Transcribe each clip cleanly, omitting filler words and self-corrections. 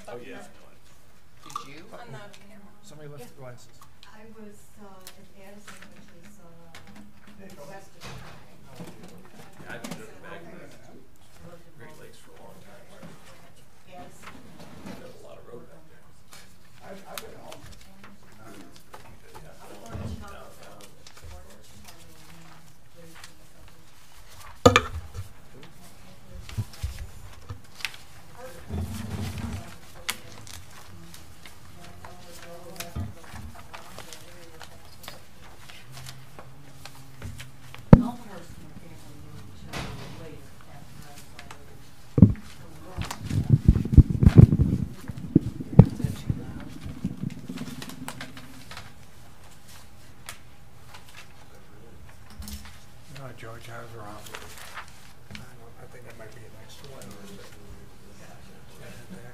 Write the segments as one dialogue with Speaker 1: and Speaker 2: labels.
Speaker 1: Oh, yeah.
Speaker 2: Did you?
Speaker 3: I'm not on camera.
Speaker 4: Somebody left their glasses.
Speaker 5: I was in Addison, which is west of
Speaker 1: Yeah, I've been back to Great Lakes for a long time.
Speaker 5: Addison.
Speaker 1: There's a lot of road back there.
Speaker 6: I've been home.
Speaker 4: George, I was wrong. I think that might be an extra one. There.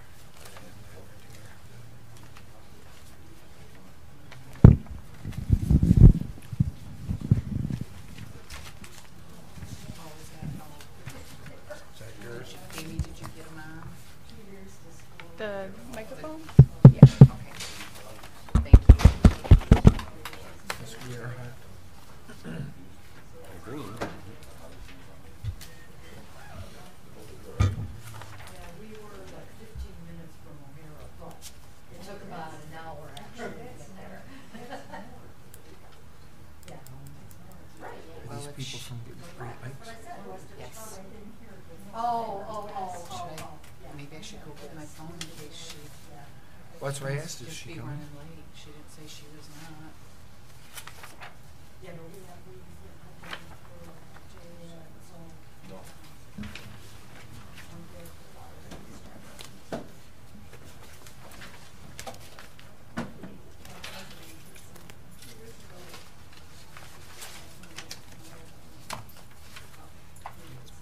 Speaker 4: Is that yours?
Speaker 2: Amy, did you get them on?
Speaker 3: The microphone?
Speaker 2: Yeah. Okay. Thank you.
Speaker 4: This we are
Speaker 1: Green.
Speaker 5: Yeah, we were like 15 minutes from O'Hara, but it took about an hour actually to get there. Yeah.
Speaker 4: Are these people from Great Lakes?
Speaker 2: Yes.
Speaker 5: Oh.
Speaker 2: Should I, maybe I should go get my phone in case she.
Speaker 4: Well, that's why I asked, is
Speaker 2: just
Speaker 4: she
Speaker 2: be
Speaker 4: coming?
Speaker 2: running late. She didn't say she was not.
Speaker 5: Yeah, but we have for Jay, so.
Speaker 1: No.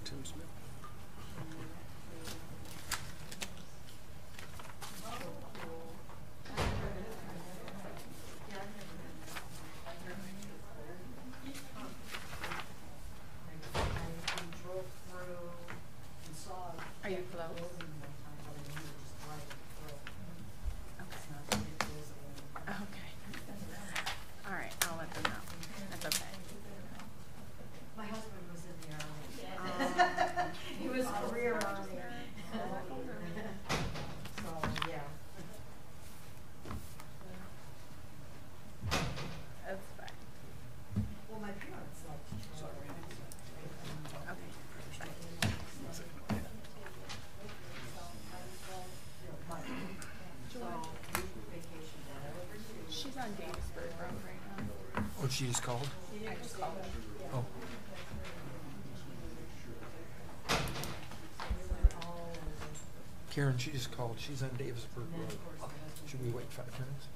Speaker 4: Tim Smith.
Speaker 3: Are you close? Okay. All right, I'll let them know. That's okay.
Speaker 5: My husband was in the army. He was a career army. So, yeah.
Speaker 3: That's fine.
Speaker 5: Well, my parents liked to travel.
Speaker 3: She's on Davisburg Road right now.
Speaker 4: Oh, she just called?
Speaker 3: I just called her.
Speaker 4: Oh. Karen, she just called. She's on Davisburg Road. Should we wait 5 minutes?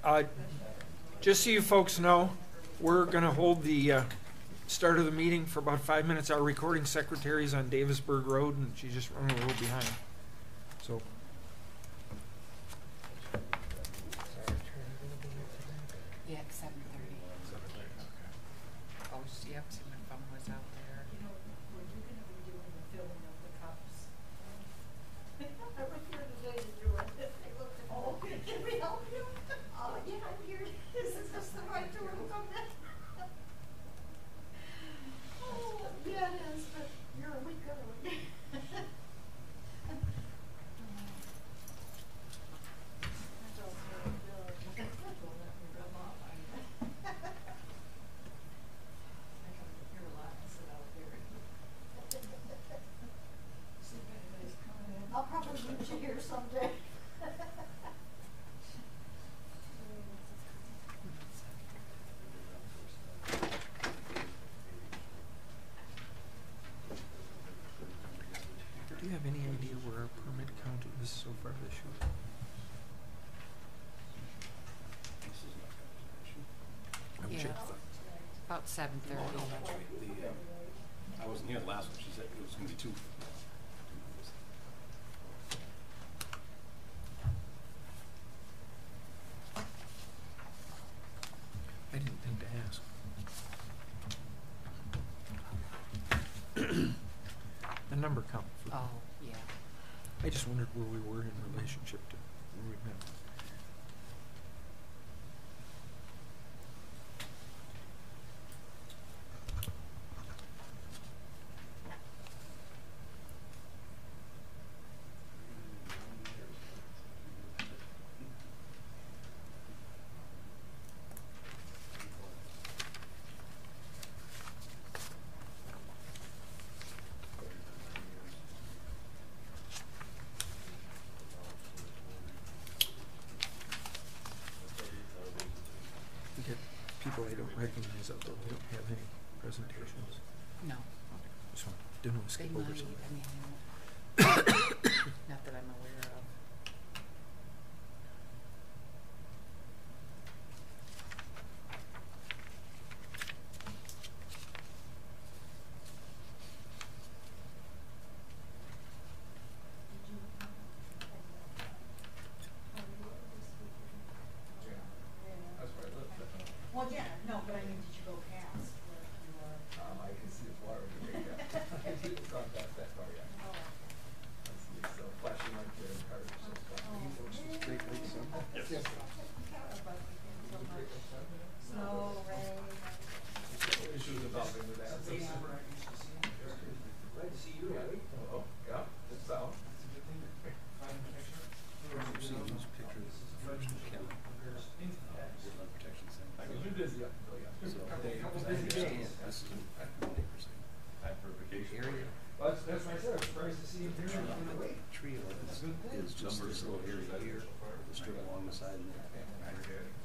Speaker 4: Okay. Just so you folks know, we're going to hold the start of the meeting for about 5 minutes. Our recording secretary is on Davisburg Road, and she's just running a little behind. So.
Speaker 2: Yeah, 7:30. Oh, yep, so my phone was out there.
Speaker 5: You know, were you going to be doing the filling of the cups? I went here today to do it. They looked at me. Oh, can we help you? Oh, yeah, I'm here. Is this the right door to come in? Oh, yeah, it is, but you're a week early. I'll probably meet you here someday.
Speaker 4: Do you have any idea where our permit count is so far this year? I would
Speaker 2: Yeah.
Speaker 4: check.
Speaker 2: About 7:30.
Speaker 1: I wasn't here the last one. She said it was going to be 2.
Speaker 4: I didn't think to ask. The number count for
Speaker 2: Oh, yeah.
Speaker 4: I just wondered where we were in relationship to where we've been. We get people I don't recognize out there. We don't have any presentations.
Speaker 2: No.
Speaker 4: So didn't want to
Speaker 2: They
Speaker 4: skip
Speaker 2: might,
Speaker 4: over something.
Speaker 2: I mean, not that I'm aware of.
Speaker 6: That's where I live.
Speaker 5: Well, yeah, no, but I mean, did you go past where you were?
Speaker 6: I can see the water anyway, yeah. It's not that far yet.
Speaker 5: Oh.
Speaker 6: I see it's flashing like the cars.
Speaker 5: Great Lakes Sun?
Speaker 6: Yes.
Speaker 5: Snow, rain.
Speaker 6: Issues involving with that.
Speaker 5: Yeah.
Speaker 6: Glad to see you, Ellie. Oh, yeah, it's out.
Speaker 7: I've seen these pictures of Kim, Woodland Protection Center.
Speaker 6: I mean, you're busy up until, yeah.
Speaker 7: So,
Speaker 6: A couple
Speaker 7: I
Speaker 6: busy
Speaker 7: understand,
Speaker 6: days.
Speaker 7: this is a neighbor's
Speaker 1: Time for vacation.
Speaker 7: area.
Speaker 6: Well, that's why I said, I'm surprised to see him here in the week.
Speaker 7: Tree is just this little area here, the strip along the side. And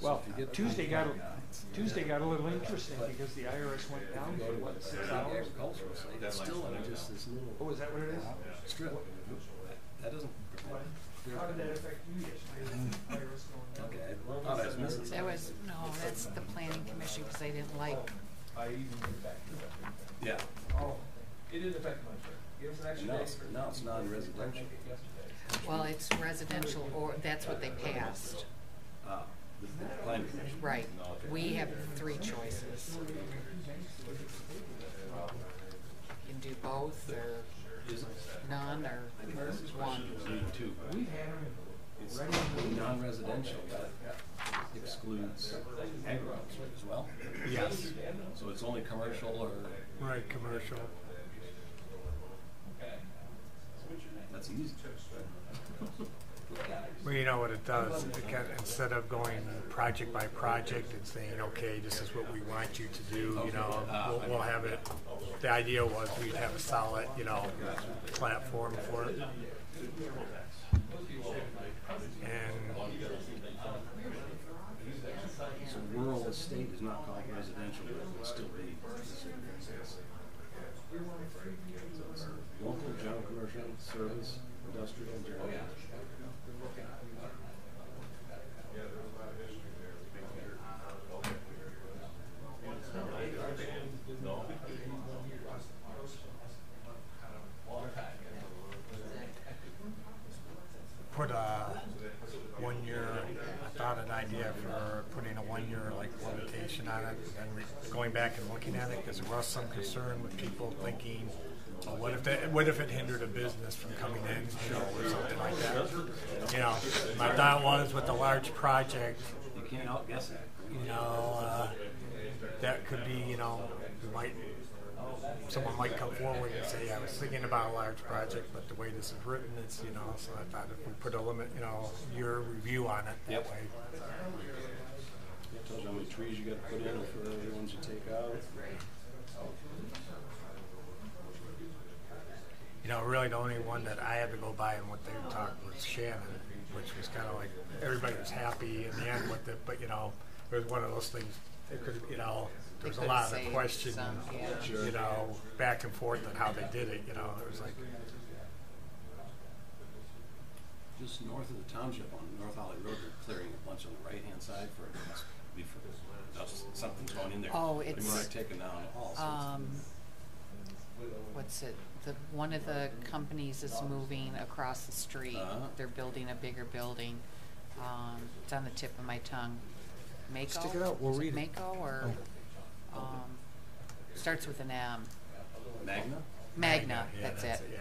Speaker 4: Well,
Speaker 7: so if you get
Speaker 4: Tuesday got a little interesting because the IRS went down for what, 6 hours?
Speaker 7: agricultural site, it's still on just this little
Speaker 4: Oh, is that what it is?
Speaker 7: strip. That doesn't prevent.
Speaker 6: How did that affect you yesterday? IRS going down?
Speaker 7: Okay, I thought I was missing something.
Speaker 2: That was, no, that's the planning commission, because they didn't like,
Speaker 6: I even went back to that.
Speaker 7: Yeah.
Speaker 6: Oh, it didn't affect much, right? Give us an extra day.
Speaker 7: Now it's non-residential.
Speaker 6: Yesterday.
Speaker 2: well, it's residential, or that's what they passed.
Speaker 7: The planning commission.
Speaker 2: Right. We have 3 choices. You can do both, or
Speaker 7: Is it?
Speaker 2: none, or one.
Speaker 7: Need two. It's non-residential, that excludes agriculture as well.
Speaker 4: Yes.
Speaker 7: So it's only commercial or,
Speaker 4: Right, commercial.
Speaker 7: that's easy.
Speaker 8: Well, you know what it does, instead of going project by project and saying, okay, this is what we want you to do, you know, we'll have it, the idea was we'd have a solid, you know, platform for it. And
Speaker 7: So rural estate is not called residential, but it would still be considered residential. So it's local, general, commercial, service, industrial, general.
Speaker 8: put a 1 year, I thought an idea for putting a 1 year like limitation on it, and going back and looking at it, because there was some concern with people thinking, well, what if it hindered a business from coming in, you know, or something like that. You know, my thought was with a large project,
Speaker 7: You can't outguess that.
Speaker 8: you know, that could be, you know, someone might come forward and say, I was thinking about a large project, but the way this is written, it's, you know, so I thought if we put a limit, you know, your review on it that way.
Speaker 7: It tells you how many trees you gotta put in for the ones you take out.
Speaker 8: You know, really the only one that I had to go by and what they talked was Shannon, which was kind of like, everybody was happy in the end with it, but, you know, it was one of those things, it could, you know, there was a lot of question, you know, back and forth on how they did it, you know, it was like,
Speaker 7: Just north of the township on North Holly Road, they're clearing a bunch on the right-hand side for, something's going in there.
Speaker 2: Oh,
Speaker 7: They
Speaker 2: it's,
Speaker 7: might take it down all.
Speaker 2: what's it, one of the companies is moving across the street. They're building a bigger building. It's on the tip of my tongue. Mako?
Speaker 4: Stick it out, we'll
Speaker 2: Is
Speaker 4: read it.
Speaker 2: Mako or, starts with an M.
Speaker 7: Magna?
Speaker 2: Magna,
Speaker 8: yeah,
Speaker 2: that's it.
Speaker 8: Yeah.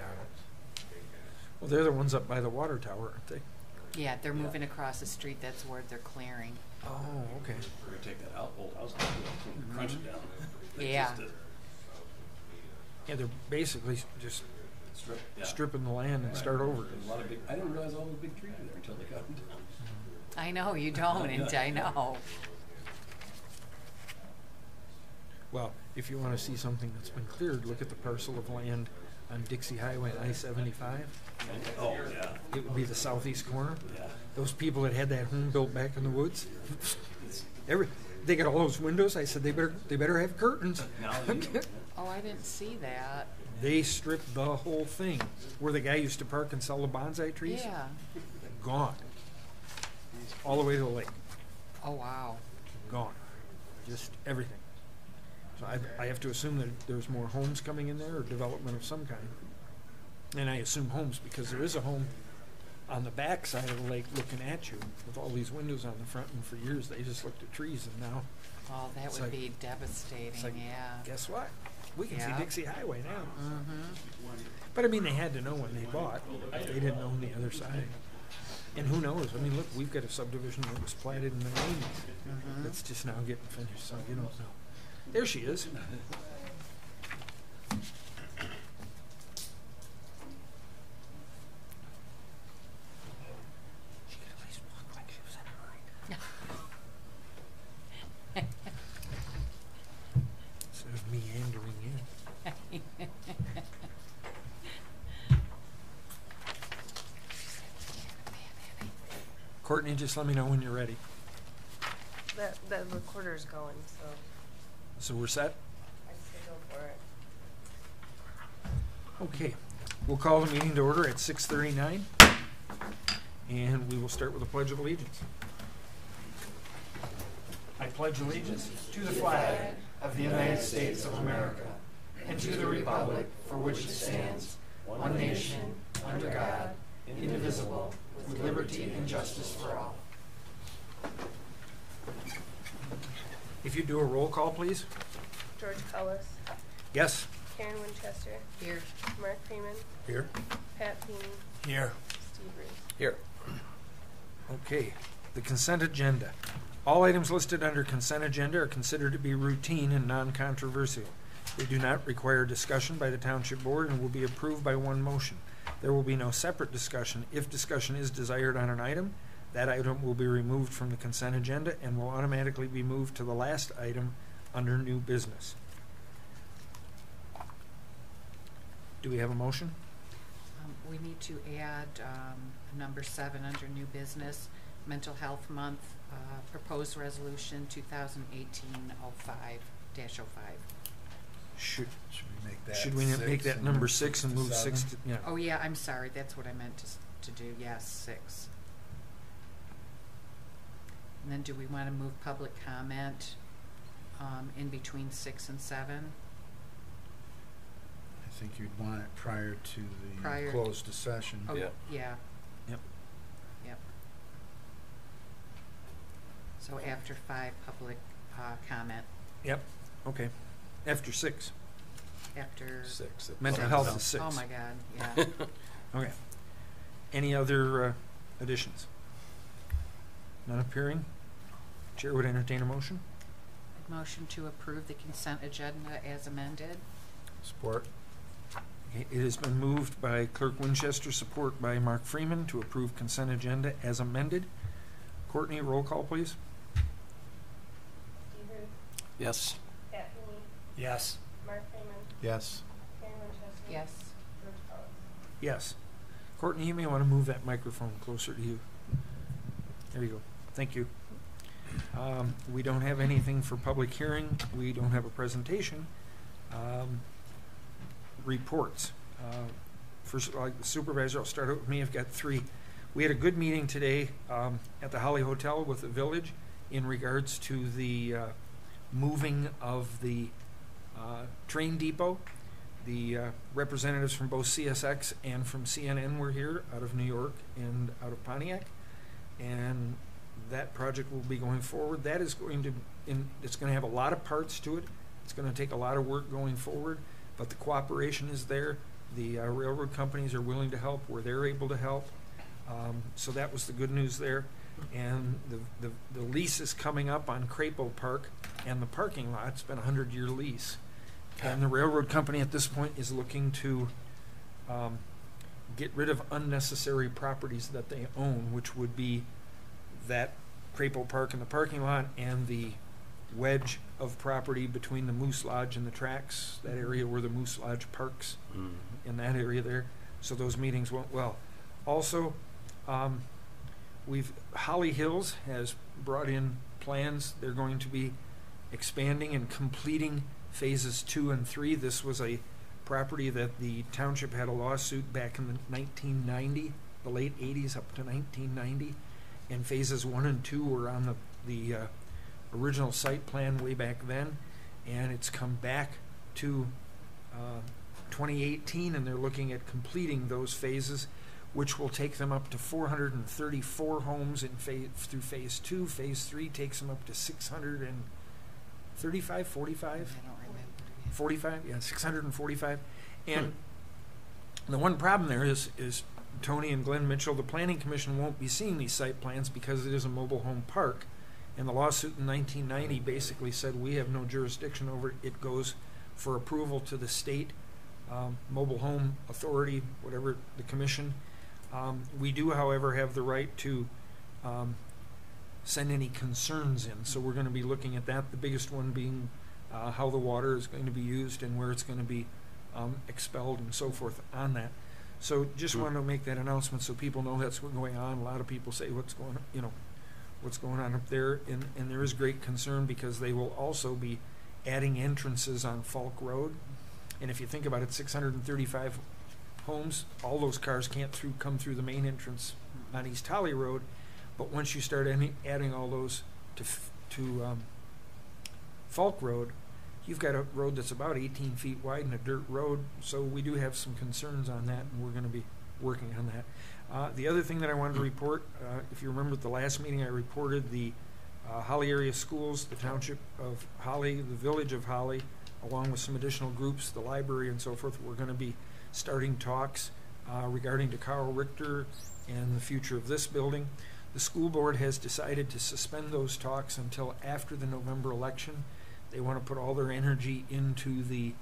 Speaker 4: Well, they're the ones up by the water tower, aren't they?
Speaker 2: Yeah, they're moving across the street. That's where they're clearing.
Speaker 4: Oh, okay.
Speaker 7: We're gonna take that out, old house, and crunch it down. They
Speaker 2: Yeah.
Speaker 7: just did.
Speaker 4: Yeah, they're basically just
Speaker 7: Strip, yeah.
Speaker 4: stripping the land and start over.
Speaker 7: There's a lot of big, I didn't realize all those big trees were there until they cut them down.
Speaker 2: I know, you don't, and I know.
Speaker 4: Well, if you want to see something that's been cleared, look at the parcel of land on Dixie Highway I-75.
Speaker 7: Oh, yeah,
Speaker 4: It would be the southeast corner.
Speaker 7: yeah.
Speaker 4: Those people that had that home built back in the woods, they got all those windows. I said they better have curtains.
Speaker 7: Now they do.
Speaker 2: Oh, I didn't see that.
Speaker 4: They stripped the whole thing. Where the guy used to park and sell the bonsai trees,
Speaker 2: Yeah.
Speaker 4: gone. All the way to the lake,
Speaker 2: Oh, wow.
Speaker 4: gone. Just everything. So I have to assume that there's more homes coming in there or development of some kind. And I assume homes because there is a home on the back side of the lake looking at you with all these windows on the front, and for years they just looked at trees, and now,
Speaker 2: Oh, that
Speaker 4: It's
Speaker 2: would
Speaker 4: like-
Speaker 2: be devastating,
Speaker 4: it's like,
Speaker 2: yeah.
Speaker 4: guess what? We can
Speaker 2: Yeah.
Speaker 4: see Dixie Highway now.
Speaker 2: Mm-hmm.
Speaker 4: But I mean, they had to know when they bought. They didn't own the other side. And who knows? I mean, look, we've got a subdivision that was platted in the 90s.
Speaker 2: Mm-hmm.
Speaker 4: That's just now getting finished, so you don't know. There she is. She could at least walk like she was in her mind. Instead of meandering in. Courtney, just let me know when you're ready.
Speaker 3: The recorder's going, so
Speaker 4: So we're set?
Speaker 3: I say go for it.
Speaker 4: Okay. We'll call the meeting to order at 6:39, and we will start with the Pledge of Allegiance. I pledge allegiance to the flag of the United States of America and to the republic for which it stands, one nation, under God, indivisible, with liberty and justice for all. If you do a roll call, please.
Speaker 3: George Cullis,
Speaker 4: Yes?
Speaker 3: Karen Winchester,
Speaker 2: Here.
Speaker 3: Mark Freeman,
Speaker 4: Here.
Speaker 3: Pat Feeney,
Speaker 4: Here.
Speaker 3: Steve Reed.
Speaker 4: Here. Okay, the consent agenda. All items listed under consent agenda are considered to be routine and non-controversial. They do not require discussion by the Township Board and will be approved by one motion. There will be no separate discussion. If discussion is desired on an item, that item will be removed from the consent agenda and will automatically be moved to the last item under new business. Do we have a motion?
Speaker 2: We need to add number 7 under new business, Mental Health Month, proposed resolution 2018-05-05.
Speaker 4: Should
Speaker 8: we make that
Speaker 4: Should we make
Speaker 8: 6
Speaker 4: that
Speaker 8: and
Speaker 4: number
Speaker 8: move
Speaker 4: 6 and
Speaker 8: to
Speaker 4: move 6 to,
Speaker 8: 7?
Speaker 4: yeah.
Speaker 2: Oh, yeah, I'm sorry, that's what I meant to do, yes, 6. And then do we want to move public comment in between 6 and 7?
Speaker 8: I think you'd want it prior to the
Speaker 2: Prior-
Speaker 8: closed session.
Speaker 2: Oh,
Speaker 7: Yeah.
Speaker 2: yeah.
Speaker 4: Yep.
Speaker 2: Yep. So after 5, public comment.
Speaker 4: Yep, okay. After 6.
Speaker 2: After,
Speaker 7: 6.
Speaker 4: Mental health is 6.
Speaker 2: oh my God, yeah.
Speaker 4: Okay. Any other additions? None appearing? Chair would entertain a motion.
Speaker 2: Motion to approve the consent agenda as amended.
Speaker 8: Support.
Speaker 4: Okay, it has been moved by Clerk Winchester, support by Mark Freeman, to approve consent agenda as amended. Courtney, roll call, please.
Speaker 3: Steve Reed,
Speaker 7: Yes.
Speaker 3: Pat Feeney,
Speaker 8: Yes.
Speaker 3: Mark Freeman,
Speaker 8: Yes.
Speaker 3: Karen Winchester.
Speaker 2: Yes.
Speaker 3: George Cullis.
Speaker 4: Yes. Courtney, you may want to move that microphone closer to you. There you go. Thank you. We don't have anything for public hearing. We don't have a presentation. Reports. First, like the supervisor, I'll start out with me. I've got 3. We had a good meeting today at the Holly Hotel with the village in regards to the moving of the train depot. The representatives from both CSX and from CNN were here out of New York and out of Pontiac. And that project will be going forward. That is going to, it's going to have a lot of parts to it. It's going to take a lot of work going forward, but the cooperation is there. The railroad companies are willing to help where they're able to help. So that was the good news there. And the lease is coming up on Crapo Park, and the parking lot's been a 100-year lease. And the railroad company at this point is looking to get rid of unnecessary properties that they own, which would be that Crapo Park and the parking lot, and the wedge of property between the Moose Lodge and the tracks, that area where the Moose Lodge parks, in that area there. So those meetings went well. Also, Holly Hills has brought in plans. They're going to be expanding and completing phases 2 and 3. This was a property that the township had a lawsuit back in the 1990, the late 80s up to 1990, and phases 1 and 2 were on the original site plan way back then, and it's come back to 2018, and they're looking at completing those phases, which will take them up to 434 homes in through phase 2. Phase 3 takes them up to 635, 45?
Speaker 2: I don't remember.
Speaker 4: 45, yeah, 645. And the one problem there is Tony and Glenn Mitchell, the Planning Commission won't be seeing these site plans because it is a mobile home park. And the lawsuit in 1990 basically said we have no jurisdiction over it. It goes for approval to the state mobile home authority, whatever, the commission. We do, however, have the right to send any concerns in. So we're going to be looking at that, the biggest one being how the water is going to be used and where it's going to be expelled and so forth on that. So just wanted to make that announcement so people know that's what's going on. A lot of people say what's going on, what's going on up there, and there is great concern because they will also be adding entrances on Falk Road. And if you think about it, 635 homes, all those cars can't come through the main entrance on East Holly Road. But once you start adding all those to Falk Road, you've got a road that's about 18 feet wide and a dirt road. So we do have some concerns on that, and we're going to be working on that. The other thing that I wanted to report, if you remember at the last meeting, I reported the Holly area schools, the Township of Holly, the Village of Holly, along with some additional groups, the library and so forth. We're going to be starting talks regarding to Carl Richter and the future of this building. The school board has decided to suspend those talks until after the November election. They want to put all their energy into the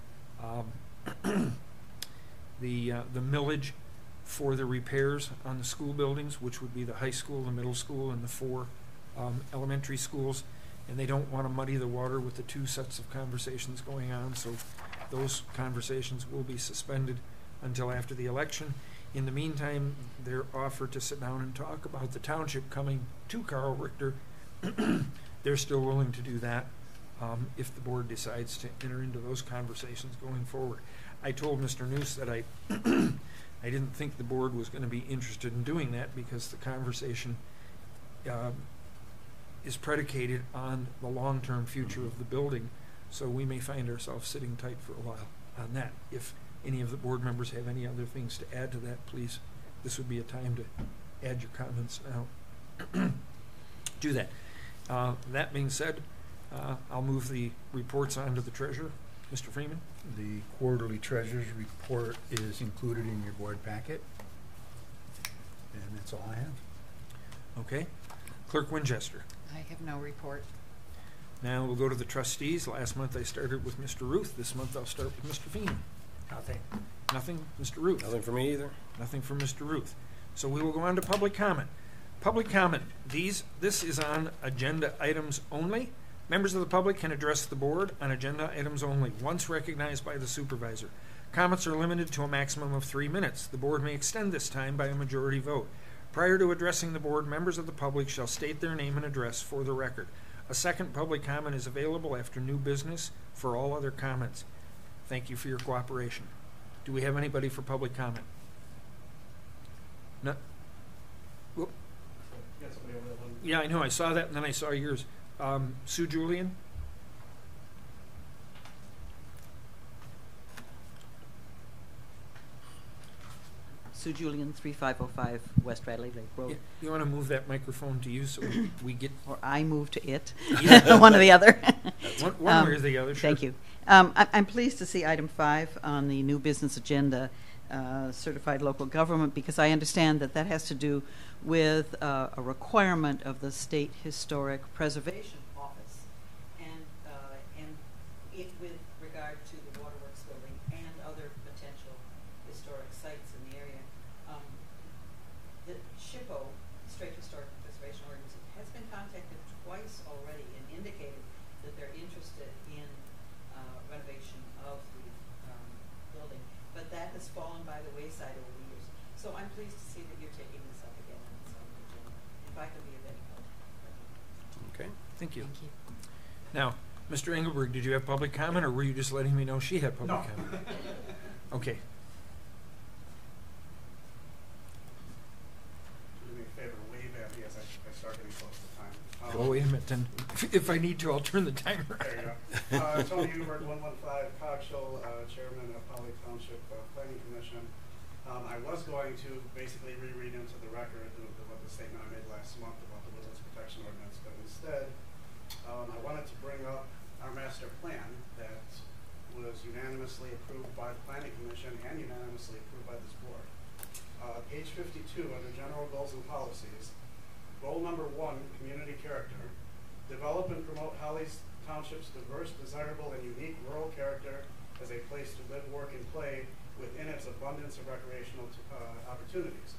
Speaker 4: millage for the repairs on the school buildings, which would be the high school, the middle school, and the 4 elementary schools. And they don't want to muddy the water with the 2 sets of conversations going on, so those conversations will be suspended until after the election. In the meantime, they're offered to sit down and talk about the township coming to Carl Richter. They're still willing to do that if the board decides to enter into those conversations going forward. I told Mr. Noose that I didn't think the board was going to be interested in doing that because the conversation is predicated on the long-term future of the building, so we may find ourselves sitting tight for a while on that. If any of the board members have any other things to add to that, please, this would be a time to add your comments now. Do that. That being said, I'll move the reports on to the treasurer. Mr. Freeman?
Speaker 9: The quarterly treasurer's report is included in your board packet, and that's all I have.
Speaker 4: Okay. Clerk Winchester?
Speaker 2: I have no report.
Speaker 4: Now we'll go to the trustees. Last month I started with Mr. Ruth. This month I'll start with Mr. Feeney.
Speaker 8: Nothing.
Speaker 4: Nothing? Mr. Ruth?
Speaker 7: Nothing for me either.
Speaker 4: Nothing for Mr. Ruth. So we will go on to public comment. Public comment. This is on agenda items only. Members of the public can address the board on agenda items only, once recognized by the supervisor. Comments are limited to a maximum of 3 minutes. The board may extend this time by a majority vote. Prior to addressing the board, members of the public shall state their name and address for the record. A second public comment is available after new business for all other comments. Thank you for your cooperation. Do we have anybody for public comment? No? Whoop. Yeah, I know. I saw that, and then I saw yours. Sue Julian?
Speaker 10: Sue Julian, 3505 West Radley Lake Road.
Speaker 4: Yeah, you want to move that microphone to you so we get...
Speaker 10: Or I move to it,
Speaker 4: Yeah.
Speaker 10: one or the other.
Speaker 4: One way or the other, sure.
Speaker 10: Thank you. I'm pleased to see item 5 on the new business agenda, certified local government, because I understand that that has to do with a requirement of the State Historic Preservation Office, and it with regard to the Waterworks building and other potential historic sites in the area. The SHPO, State Historic Preservation Ordinance, has been contacted twice already and indicated that they're interested in renovation of the building, but that has fallen by the wayside over the years. So I'm pleased to see that you're taking this up again on the agenda. If I can be of any help.
Speaker 4: Okay, thank you.
Speaker 2: Thank you.
Speaker 4: Now, Mr. Engelberg, did you have public comment, or were you just letting me know she had public comment? Okay.
Speaker 11: Do me a favor, wave at me as I start getting close to time.
Speaker 4: Oh, wait a minute, then. If I need to, I'll turn the timer on.
Speaker 11: There you go. Tony Engelberg, 115 Coxhill, Chairman of Holly Township Planning Commission. I was going to basically reread into the record what the statement I made last month about the Woodlands Protection Ordinance, but instead I wanted to bring up our master plan that was unanimously approved by the Planning Commission and unanimously approved by this board. Page 52, under General Goals and Policies, goal number 1, community character. Develop and promote Holly Township's diverse, desirable, and unique rural character as a place to live, work, and play within its abundance of recreational opportunities.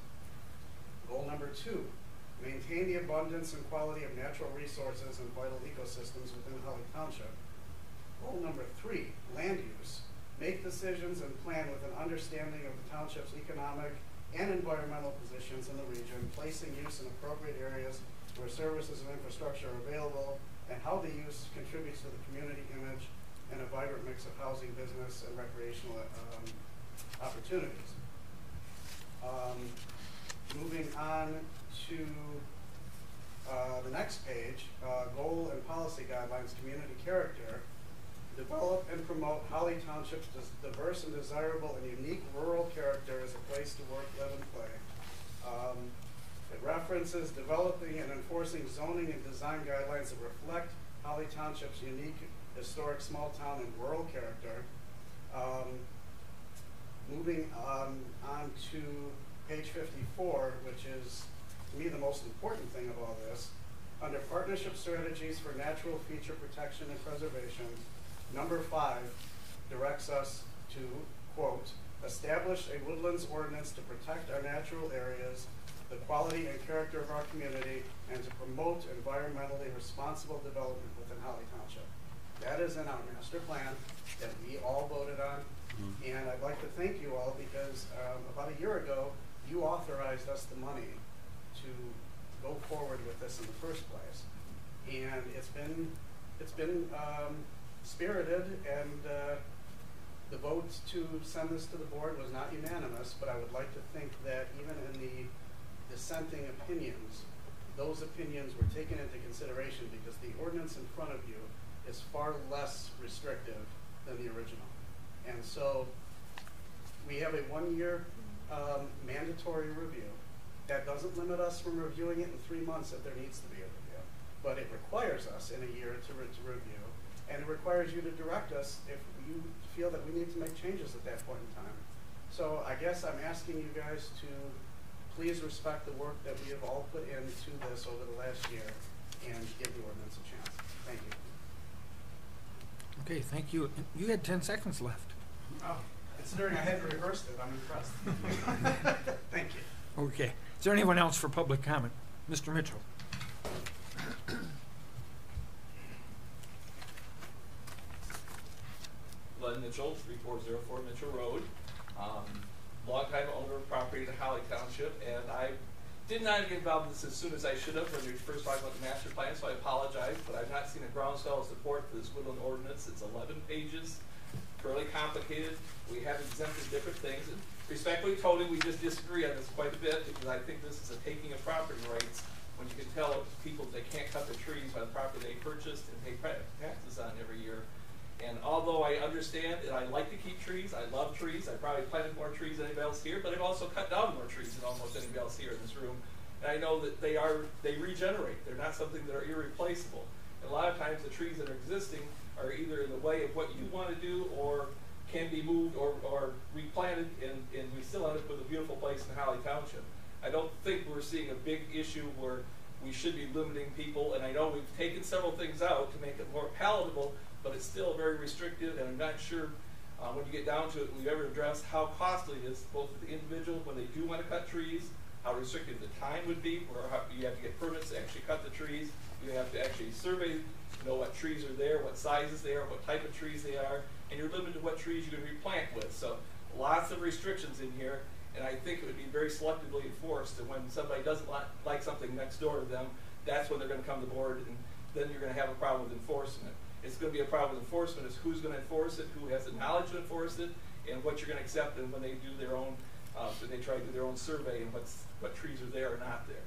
Speaker 11: Goal number 2, maintain the abundance and quality of natural resources and vital ecosystems within Holly Township. Goal number 3, land use. Make decisions and plan with an understanding of the township's economic and environmental positions in the region, placing use in appropriate areas where services and infrastructure are available, and how the use contributes to the community image and a vibrant mix of housing, business, and recreational opportunities. Moving on to the next page, goal and policy guidelines, community character. Develop and promote Holly Township's diverse and desirable and unique rural character as a place to work, live, and play. It references developing and enforcing zoning and design guidelines that reflect Holly Township's unique historic small town and rural character. Moving on to page 54, which is, to me, the most important thing of all this. Under partnership strategies for natural feature protection and preservation, number 5 directs us to, quote, establish a woodlands ordinance to protect our natural areas, the quality and character of our community, and to promote environmentally responsible development within Holly Township. That is in our master plan that we all voted on. And I'd like to thank you all because about a year ago, you authorized us the money to go forward with this in the first place. And it's been spirited, and the vote to send this to the board was not unanimous, but I would like to think that even in the dissenting opinions, those opinions were taken into consideration because the ordinance in front of you is far less restrictive than the original. And so we have a 1-year mandatory review. That doesn't limit us from reviewing it in 3 months if there needs to be a review, but it requires us in a year to review. And it requires you to direct us if you feel that we need to make changes at that point in time. So I guess I'm asking you guys to please respect the work that we have all put into this over the last year and give the ordinance a chance. Thank you.
Speaker 4: Okay, thank you. You had 10 seconds left.
Speaker 11: Oh, considering I hadn't rehearsed it, I'm impressed. Thank you.
Speaker 4: Okay. Is there anyone else for public comment? Mr. Mitchell.
Speaker 1: Len Mitchell, 3404 Mitchell Road. Longtime owner of property in Holly Township, and I did not get involved in this as soon as I should have when we first talked about the master plan, so I apologize, but I've not seen a groundswell of support for this woodland ordinance. It's 11 pages, fairly complicated. We have exempted different things, and respectfully, Tony, we just disagree on this quite a bit because I think this is a taking of property rights when you can tell people they can't cut the trees by the property they purchased and pay taxes on every year. And although I understand and I like to keep trees, I love trees, I probably planted more trees than anybody else here, but I've also cut down more trees than almost anybody else here in this room. And I know that they regenerate. They're not something that are irreplaceable. And a lot of times the trees that are existing are either in the way of what you want to do or can be moved or replanted, and we still end up with a beautiful place in Holly Township. I don't think we're seeing a big issue where we should be limiting people, and I know we've taken several things out to make it more palatable, but it's still very restrictive, and I'm not sure when you get down to it, we've ever addressed how costly it is both for the individual when they do want to cut trees, how restrictive the time would be, or how you have to get permits to actually cut the trees, you have to actually survey, know what trees are there, what sizes they are, what type of trees they are, and you're limited to what trees you can replant with. So lots of restrictions in here, and I think it would be very selectively enforced, and when somebody doesn't like something next door to them, that's when they're going to come to board, and then you're going to have a problem with enforcement. It's going to be a problem with enforcement is who's going to enforce it, who has the knowledge to enforce it, and what you're going to accept, and when they do their own, when they try to do their own survey and what trees are there or not there.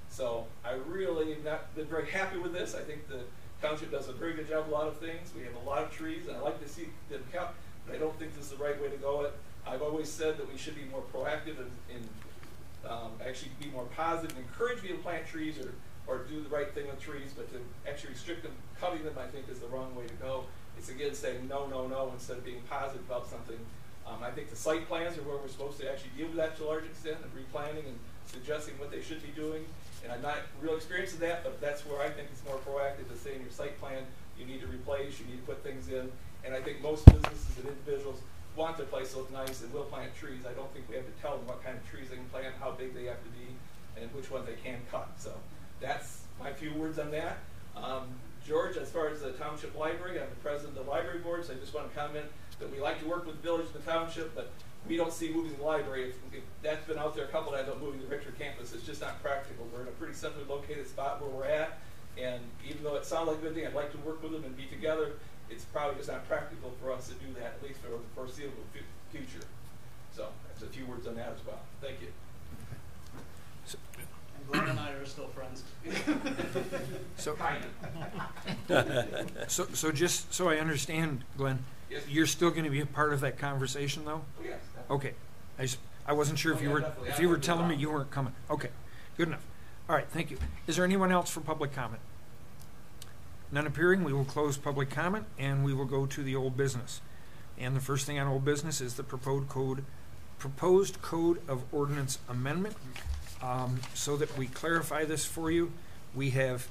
Speaker 1: So I really have not been very happy with this. I think the township does a very good job of a lot of things. We have a lot of trees, and I like to see them kept, but I don't think this is the right way to go. I've always said that we should be more proactive and actually be more positive and encourage people to plant trees or do the right thing with trees, but to actually restrict them, cutting them, I think is the wrong way to go. It's again saying no, no, no, instead of being positive about something. I think the site plans are where we're supposed to actually deal with that to a large extent, and replanning and suggesting what they should be doing. And I'm not real experienced in that, but that's where I think it's more proactive to say in your site plan, you need to replace, you need to put things in. And I think most businesses and individuals want their place to look nice and will plant trees. I don't think we have to tell them what kind of trees they can plant, how big they have to be, and which ones they can cut. So that's my few words on that. George, as far as the township library, I'm the president of the library board, so I just want to comment that we like to work with the village and the township, but we don't see moving the library. If that's been out there a couple of times about moving the Richard campus. It's just not practical. We're in a pretty centrally located spot where we're at, and even though it sounds like a good thing, I'd like to work with them and be together, it's probably just not practical for us to do that, at least for the foreseeable future. So that's a few words on that as well. Thank you.
Speaker 6: And Glenn and I are still friends.
Speaker 4: So just so I understand, Glenn,
Speaker 1: yes.
Speaker 4: You're still going to be a part of that conversation, though?
Speaker 1: Oh, yes. Definitely.
Speaker 4: Okay. I wasn't sure if you were telling me you weren't coming. Okay. Good enough. All right. Thank you. Is there anyone else for public comment? None appearing. We will close public comment and we will go to the old business. And the first thing on old business is the proposed code of ordinance amendment. So that we clarify this for you, we have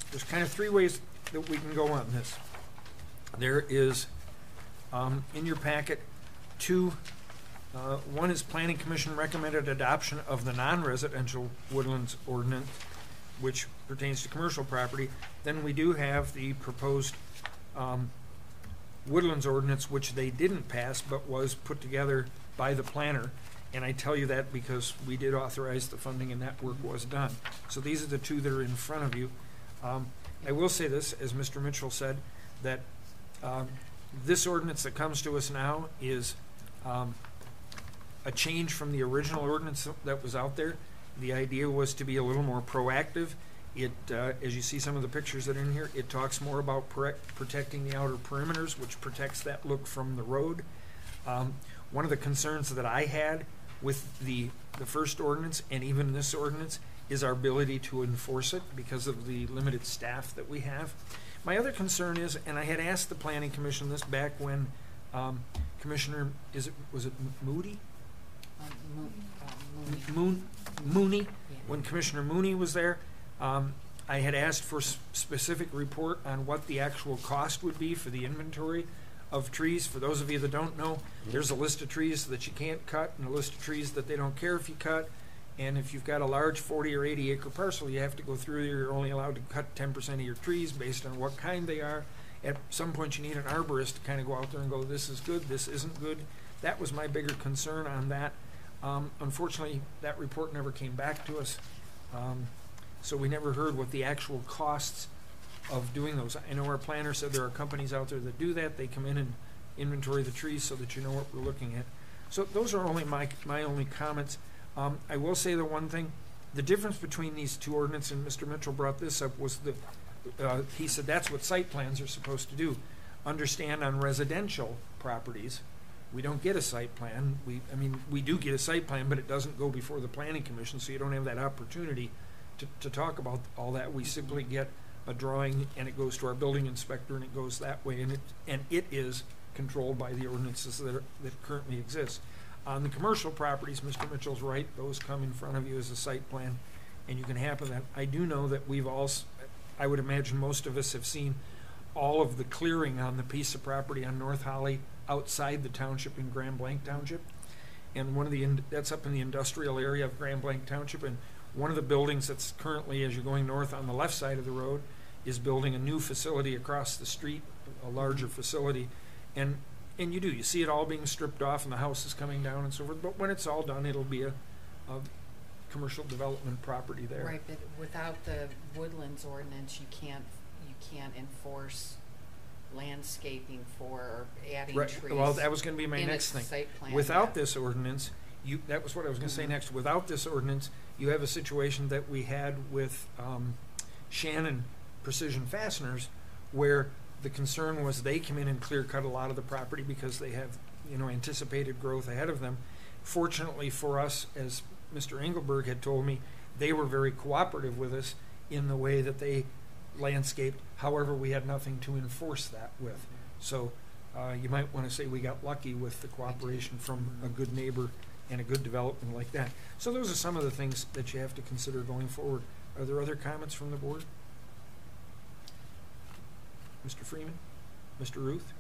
Speaker 4: there's kind of three ways that we can go on this. There is in your packet two. One is Planning Commission recommended adoption of the non-residential woodlands ordinance, which pertains to commercial property. Then we do have the proposed woodlands ordinance, which they didn't pass but was put together by the planner. And I tell you that because we did authorize the funding and that work was done. So these are the two that are in front of you. I will say this, as Mr. Mitchell said, that this ordinance that comes to us now is a change from the original ordinance that was out there. The idea was to be a little more proactive. It, as you see some of the pictures that are in here, it talks more about protecting the outer perimeters, which protects that look from the road. One of the concerns that I had with the first ordinance and even this ordinance is our ability to enforce it because of the limited staff that we have. My other concern is, and I had asked the Planning Commission this back when Commissioner, was it Moody? Mooney? Yeah. When Commissioner Mooney was there, I had asked for specific report on what the actual cost would be for the inventory of trees. For those of you that don't know, there's a list of trees that you can't cut and a list of trees that they don't care if you cut. And if you've got a large 40 or 80 acre parcel, you have to go through. You're only allowed to cut 10% of your trees based on what kind they are. At some point you need an arborist to kind of go out there and go, this is good, this isn't good. That was my bigger concern on that. Unfortunately, that report never came back to us. So we never heard what the actual costs of doing those. I know our planner said there are companies out there that do that. They come in and inventory the trees so that you know what we're looking at. So those are only my only comments. I will say the one thing, the difference between these two ordinances, and Mr. Mitchell brought this up, was he said that's what site plans are supposed to do. Understand on residential properties, we don't get a site plan. We do get a site plan, but it doesn't go before the Planning Commission, so you don't have that opportunity to talk about all that. We simply get a drawing and it goes to our building inspector and it goes that way, and it is controlled by the ordinances that currently exist. On the commercial properties, Mr. Mitchell's right, those come in front of you as a site plan, and you can happen that. I do know that we've also, I would imagine most of us have seen all of the clearing on the piece of property on North Holly outside the township in Grand Blanc Township. And one of the, that's up in the industrial area of Grand Blanc Township, and one of the buildings that's currently, as you're going north on the left side of the road, is building a new facility across the street, a larger facility. And you see it all being stripped off and the house is coming down and so forth. But when it's all done, it'll be a commercial development property there.
Speaker 2: Right, but without the woodlands ordinance, you can't enforce landscaping for or adding
Speaker 4: Right.
Speaker 2: trees.
Speaker 4: Well, that was going to be my
Speaker 2: in
Speaker 4: next
Speaker 2: its
Speaker 4: thing.
Speaker 2: site plan,
Speaker 4: Without
Speaker 2: yeah.
Speaker 4: this ordinance, that was what I was going to say next. Without this ordinance, you have a situation that we had with Shannon Precision Fasteners, where the concern was they come in and clear cut a lot of the property because they have, anticipated growth ahead of them. Fortunately for us, as Mr. Engelberg had told me, they were very cooperative with us in the way that they landscaped. However, we had nothing to enforce that with. So you might want to say we got lucky with the cooperation from a good neighbor and a good development like that. So those are some of the things that you have to consider going forward. Are there other comments from the board? Mr. Freeman? Mr. Ruth?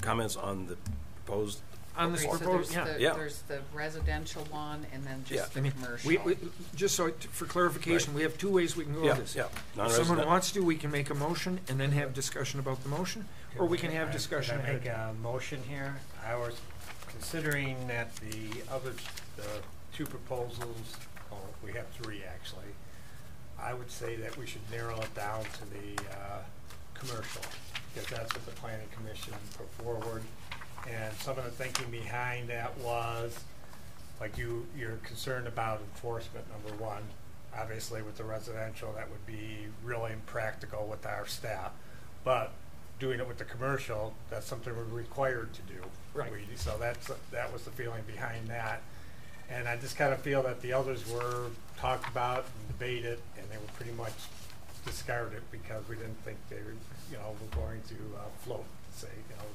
Speaker 7: Comments on the proposed?
Speaker 4: On this
Speaker 2: Okay, so
Speaker 4: proposed,
Speaker 2: there's the residential one and then just the commercial.
Speaker 4: Just so, for clarification, we have two ways we can go with this. If someone wants to, we can make a motion and then have discussion about the motion, or we can have discussion ahead of
Speaker 8: Can I
Speaker 4: time.
Speaker 8: make a motion here? I was considering that the two proposals, we have three actually. I would say that we should narrow it down to the commercial, because that's what the planning commission put forward. And some of the thinking behind that was, like you're concerned about enforcement, number one. Obviously with the residential, that would be really impractical with our staff. But doing it with the commercial, that's something we're required to do.
Speaker 4: Right.
Speaker 8: So that was the feeling behind that. And I just kind of feel that the others were talked about and debated, and they were pretty much discarded because we didn't think they were, were going to float, to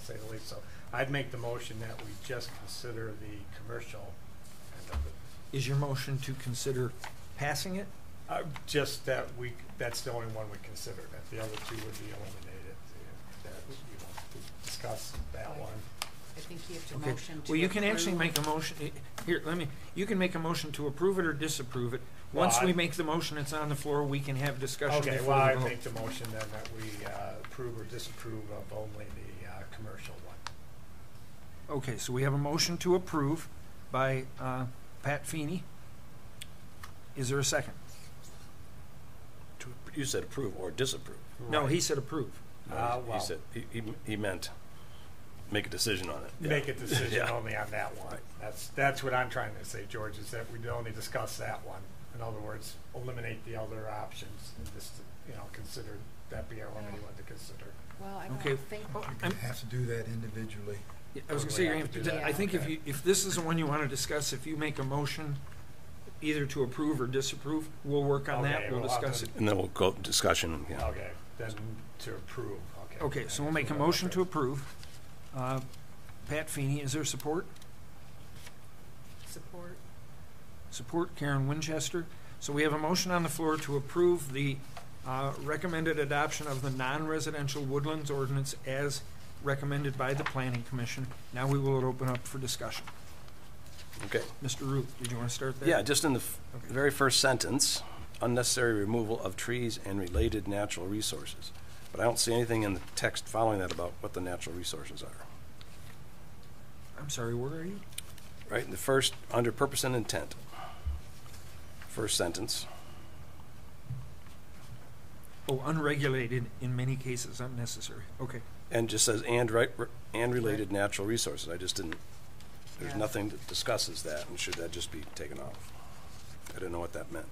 Speaker 8: say the least. So I'd make the motion that we just consider the commercial end of it.
Speaker 4: Is your motion to consider passing it?
Speaker 8: Just that that's the only one we consider, that the other two would be eliminated, that, to discuss that one.
Speaker 2: I think you have to
Speaker 4: Okay.
Speaker 2: motion to
Speaker 4: Well, you can actually
Speaker 2: approve.
Speaker 4: make a motion, you can make a motion to approve it or disapprove it. Once we make the motion, it's on the floor, we can have discussion
Speaker 8: Okay,
Speaker 4: before
Speaker 8: well,
Speaker 4: the
Speaker 8: I
Speaker 4: vote.
Speaker 8: make the motion then that we approve or disapprove of only the commercial one.
Speaker 4: Okay, so we have a motion to approve by Pat Feeney. Is there a second?
Speaker 7: You said approve or disapprove.
Speaker 4: No, he said approve.
Speaker 8: Well,
Speaker 7: He said, he meant make a decision on it.
Speaker 8: make a decision
Speaker 7: Yeah.
Speaker 8: only on that one.
Speaker 7: Right.
Speaker 8: That's what I'm trying to say, George, is that we only discuss that one. In other words, eliminate the other options and just, consider that be our only one to consider.
Speaker 2: Well, I
Speaker 4: Okay.
Speaker 2: don't think,
Speaker 9: You have to do that individually.
Speaker 4: I was going to say, you're gonna have to do that. I think if this is the one you want to discuss, if you make a motion either to approve or disapprove, we'll work on
Speaker 8: Okay,
Speaker 4: that, we'll
Speaker 8: we'll have
Speaker 4: discuss
Speaker 8: to-
Speaker 4: it.
Speaker 7: And then we'll go discussion, yeah.
Speaker 8: Okay, then to approve, okay.
Speaker 4: Okay, so we'll make a motion to approve. Pat Feeney, is there support?
Speaker 2: support.
Speaker 4: Support, Karen Winchester. So we have a motion on the floor to approve the recommended adoption of the non-residential woodlands ordinance as recommended by the Planning Commission. Now we will open up for discussion.
Speaker 7: Okay.
Speaker 4: Mr. Root, did you want to start there?
Speaker 7: Yeah, just in the very first sentence, unnecessary removal of trees and related natural resources. But I don't see anything in the text following that about what the natural resources are.
Speaker 4: I'm sorry, where are you?
Speaker 7: Right, in the first, under purpose and intent. First sentence.
Speaker 4: Oh, unregulated, in many cases unnecessary. Okay.
Speaker 7: And just says, and related natural resources. I just didn't, there's
Speaker 2: Yeah.
Speaker 7: nothing that discusses that, and should that just be taken off? I didn't know what that meant.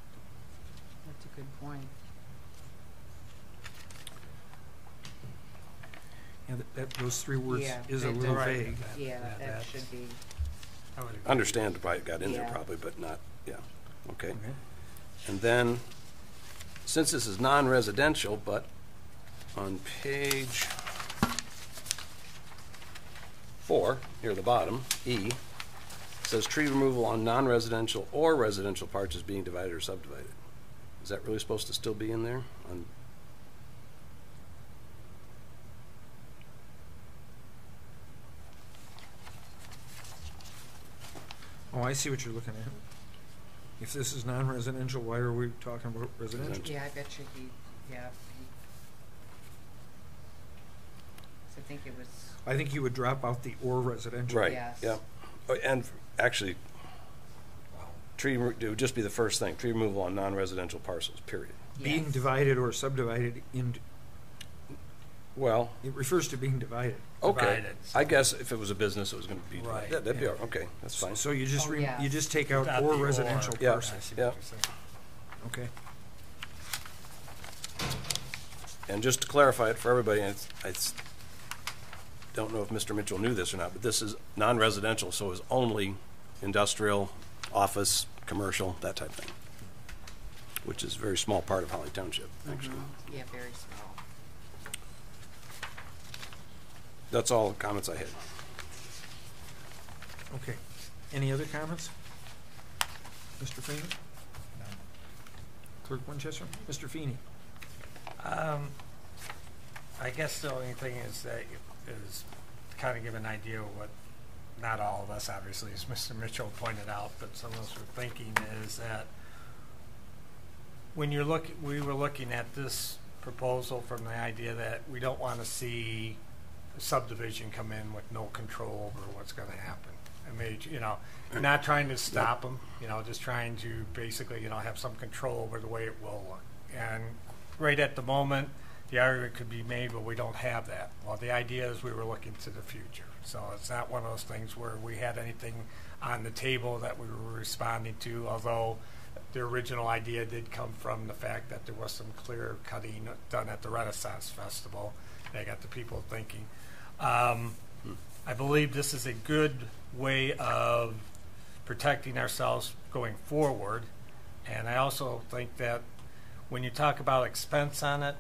Speaker 2: That's a good point.
Speaker 4: Yeah, those three words
Speaker 2: Yeah,
Speaker 4: is a
Speaker 2: that
Speaker 4: little
Speaker 2: does-
Speaker 4: vague.
Speaker 2: Yeah, that
Speaker 8: that's-
Speaker 2: should be,
Speaker 8: I would agree.
Speaker 7: Understand why it got in there
Speaker 2: Yeah.
Speaker 7: probably, but not, yeah, okay.
Speaker 4: Okay.
Speaker 7: And then, since this is non-residential, but on page 4, near the bottom, E, says tree removal on non-residential or residential parts is being divided or subdivided. Is that really supposed to still be in there?
Speaker 4: Oh, I see what you're looking at. If this is non-residential, why are we talking about residential?
Speaker 2: Yeah, I bet you I think it was.
Speaker 4: I think you would drop out the or residential.
Speaker 7: Right,
Speaker 2: Yes.
Speaker 7: yeah. And actually, it would just be the first thing, tree removal on non-residential parcels, period.
Speaker 4: Being
Speaker 2: Yes.
Speaker 4: divided or subdivided into,
Speaker 7: Well,
Speaker 4: it refers to being divided.
Speaker 7: okay.
Speaker 8: Divided.
Speaker 7: I guess if it was a business, it was going to be
Speaker 8: Right.
Speaker 7: divided. That'd be, okay, that's fine.
Speaker 4: So you just,
Speaker 2: Oh, yes.
Speaker 4: you just take out
Speaker 8: Without
Speaker 4: or
Speaker 8: the or.
Speaker 4: residential
Speaker 7: Yeah.
Speaker 4: parcels.
Speaker 8: I see
Speaker 7: Yeah.
Speaker 8: what you're saying.
Speaker 4: Okay.
Speaker 7: And just to clarify it for everybody, and I don't know if Mr. Mitchell knew this or not, but this is non-residential, so it's only industrial, office, commercial, that type of thing, which is a very small part of Holly Township, actually.
Speaker 2: Yeah, very small.
Speaker 7: That's all the comments I had.
Speaker 4: Okay. Any other comments? Mr. Feeney? Clerk Winchester? Mr. Feeney?
Speaker 8: I guess the only thing is that is kind of give an idea of what, not all of us obviously, as Mr. Mitchell pointed out, but some of us were thinking is that when we were looking at this proposal from the idea that we don't want to see a subdivision come in with no control over what's going to happen. I mean, not trying to stop them, just trying to basically, have some control over the way it will look. And right at the moment, the argument could be made, but we don't have that. Well, the idea is we were looking to the future. So it's not one of those things where we had anything on the table that we were responding to, although the original idea did come from the fact that there was some clear cutting done at the Renaissance Festival. That got the people thinking. I believe this is a good way of protecting ourselves going forward. And I also think that when you talk about expense on it,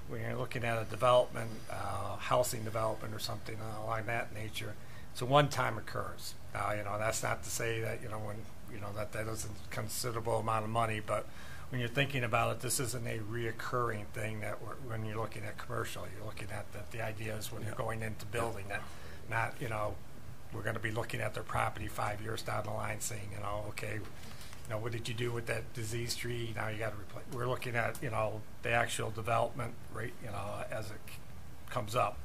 Speaker 8: when you're looking at a development, housing development or something along that nature, it's a one-time occurrence. Now, that's not to say that, that isn't a considerable amount of money, but when you're thinking about it, this isn't a reoccurring thing that when you're looking at commercial, you're looking at that the idea is when you're going into building that, not, we're going to be looking at their property 5 years down the line saying, okay, what did you do with that disease tree? Now you got to replace. We're looking at, the actual development rate, as it comes up.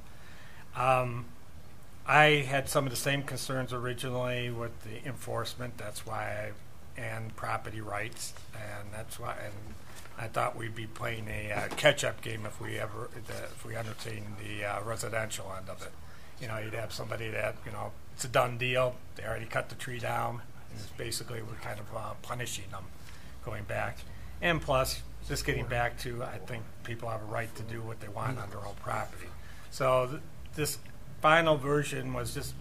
Speaker 8: I had some of the same concerns originally with the enforcement. That's why and property rights, and that's why. And I thought we'd be playing a catch-up game if we entertain the residential end of it. You'd have somebody that it's a done deal. They already cut the tree down. It's basically we're kind of punishing them going back. And plus, just getting back to, I think people have a right to do what they want on their own property. So this final version was just,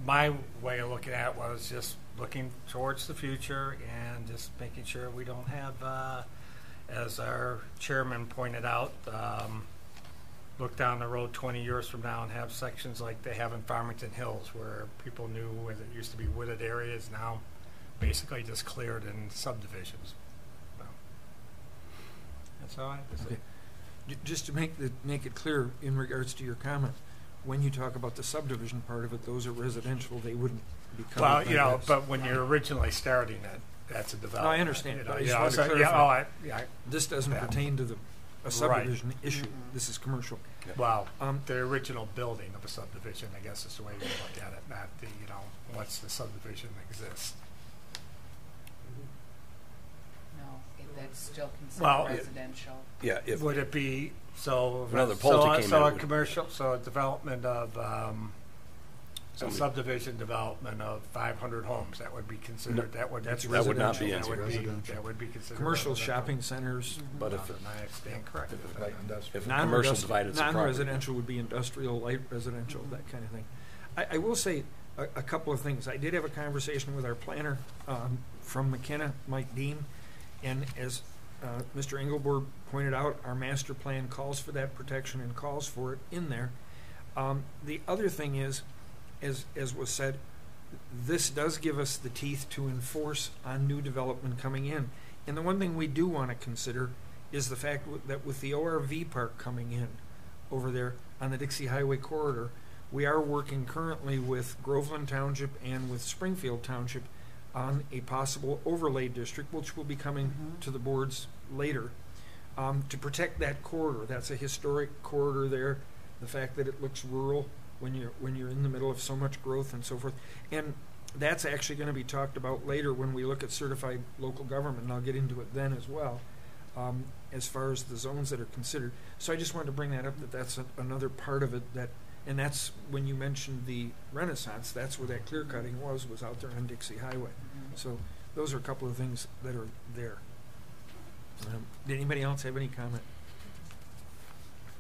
Speaker 8: my way of looking at it was just looking towards the future and just making sure we don't have, as our chairman pointed out, look down the road 20 years from now and have sections like they have in Farmington Hills where people knew where there used to be wooded areas, now basically just cleared in subdivisions. So, that's all I have to say.
Speaker 4: Okay. Just to make it clear in regards to your comment, when you talk about the subdivision part of it, those are residential, they wouldn't be covered.
Speaker 8: Well, but when you're originally starting it, that's a development.
Speaker 4: No, I understand, but I just
Speaker 8: yeah,
Speaker 4: want to
Speaker 8: so,
Speaker 4: clarify.
Speaker 8: yeah,
Speaker 4: This doesn't
Speaker 8: Yeah.
Speaker 4: pertain to a subdivision issue. This is commercial.
Speaker 8: well, the original building of a subdivision, I guess is the way you look at it, not the, once the subdivision exists.
Speaker 2: No, that's still
Speaker 8: Well,
Speaker 2: considered residential.
Speaker 7: Yeah, if
Speaker 8: Would it be, so,
Speaker 7: If another
Speaker 8: so,
Speaker 7: Pulte came
Speaker 8: so
Speaker 7: in,
Speaker 8: a
Speaker 7: it would-
Speaker 8: commercial, so a development of, a
Speaker 7: Somebody-
Speaker 8: subdivision development of 500 homes, that would be considered, that would be.
Speaker 4: That's
Speaker 7: That would not be
Speaker 8: That would be,
Speaker 9: residential.
Speaker 8: that would be considered.
Speaker 4: Commercial
Speaker 8: residential.
Speaker 4: shopping centers,
Speaker 7: but if
Speaker 8: I stand corrected.
Speaker 9: If it's like industrial.
Speaker 7: if commercial divided, it's a property.
Speaker 4: non-residential would be industrial, light residential, that kind of thing. I will say a couple of things. I did have a conversation with our planner from McKenna, Mike Dean, and as Mr. Engelborg pointed out, our master plan calls for that protection and calls for it in there. The other thing is, as was said, this does give us the teeth to enforce on new development coming in. And the one thing we do want to consider is the fact that with the ORV park coming in over there on the Dixie Highway corridor, we are working currently with Groveland Township and with Springfield Township on a possible overlay district, which will be coming to the boards later, to protect that corridor. That's a historic corridor there. The fact that it looks rural when you're in the middle of so much growth and so forth. And that's actually going to be talked about later when we look at certified local government, and I'll get into it then as well, as far as the zones that are considered. So I just wanted to bring that up, that's another part of it, and that's when you mentioned the Renaissance, that's where that clear cutting was out there on Dixie Highway. So those are a couple of things that are there. Did anybody else have any comment?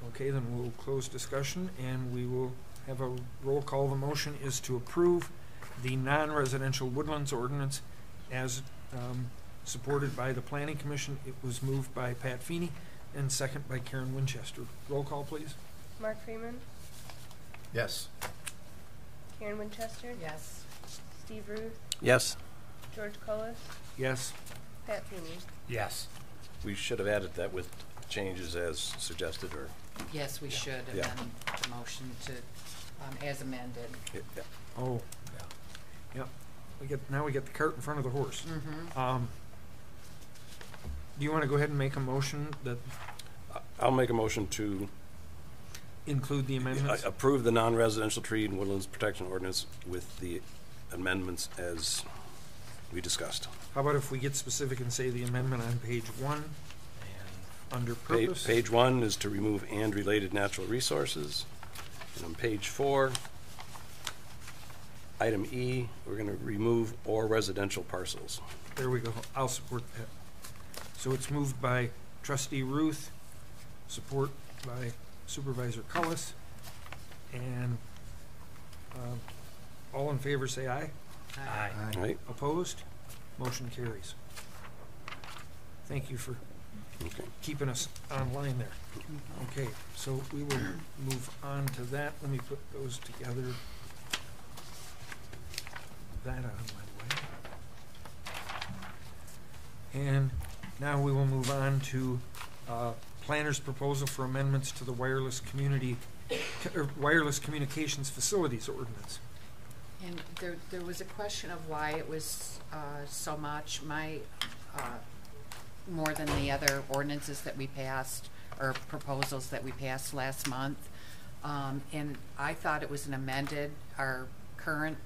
Speaker 4: Okay, then we'll close discussion and we will have a roll call. The motion is to approve the non-residential woodlands ordinance as supported by the Planning Commission. It was moved by Pat Feeney and second by Karen Winchester. Roll call, please.
Speaker 3: Mark Freeman,
Speaker 9: Yes.
Speaker 3: Karen Winchester,
Speaker 2: Yes.
Speaker 3: Steve Ruth,
Speaker 7: Yes,
Speaker 3: George Cullis,
Speaker 4: Yes.
Speaker 3: Pat Feeney.
Speaker 8: Yes.
Speaker 7: we should have added that with changes as suggested, or,
Speaker 2: Yes, we should
Speaker 7: Yeah.
Speaker 2: amend the motion to, as amended.
Speaker 7: yeah.
Speaker 4: Oh, yeah. Now we get the cart in front of the horse.
Speaker 2: Mm-hmm.
Speaker 4: Do you want to go ahead and make a motion that
Speaker 7: I'll make a motion to
Speaker 4: include the amendments?
Speaker 7: approve the non-residential tree and woodlands protection ordinance with the amendments as we discussed.
Speaker 4: How about if we get specific and say the amendment on page 1 under purpose?
Speaker 7: Page 1 is to remove "and related natural resources." And on page 4, item E, we're going to remove "or residential parcels."
Speaker 4: There we go. I'll support that. So it's moved by Trustee Ruth, support by Supervisor Cullis, and all in favor say aye.
Speaker 8: Aye.
Speaker 7: All right?
Speaker 4: Opposed? Motion carries. Thank you for
Speaker 7: Okay.
Speaker 4: keeping us online there. Okay, so we will move on to that. Let me put those together. That out of my way. And now we will move on to planner's proposal for amendments to the wireless communications facilities ordinance.
Speaker 2: And there was a question of why it was so much. More than the other ordinances that we passed, or proposals that we passed last month. And I thought it was an amended, our current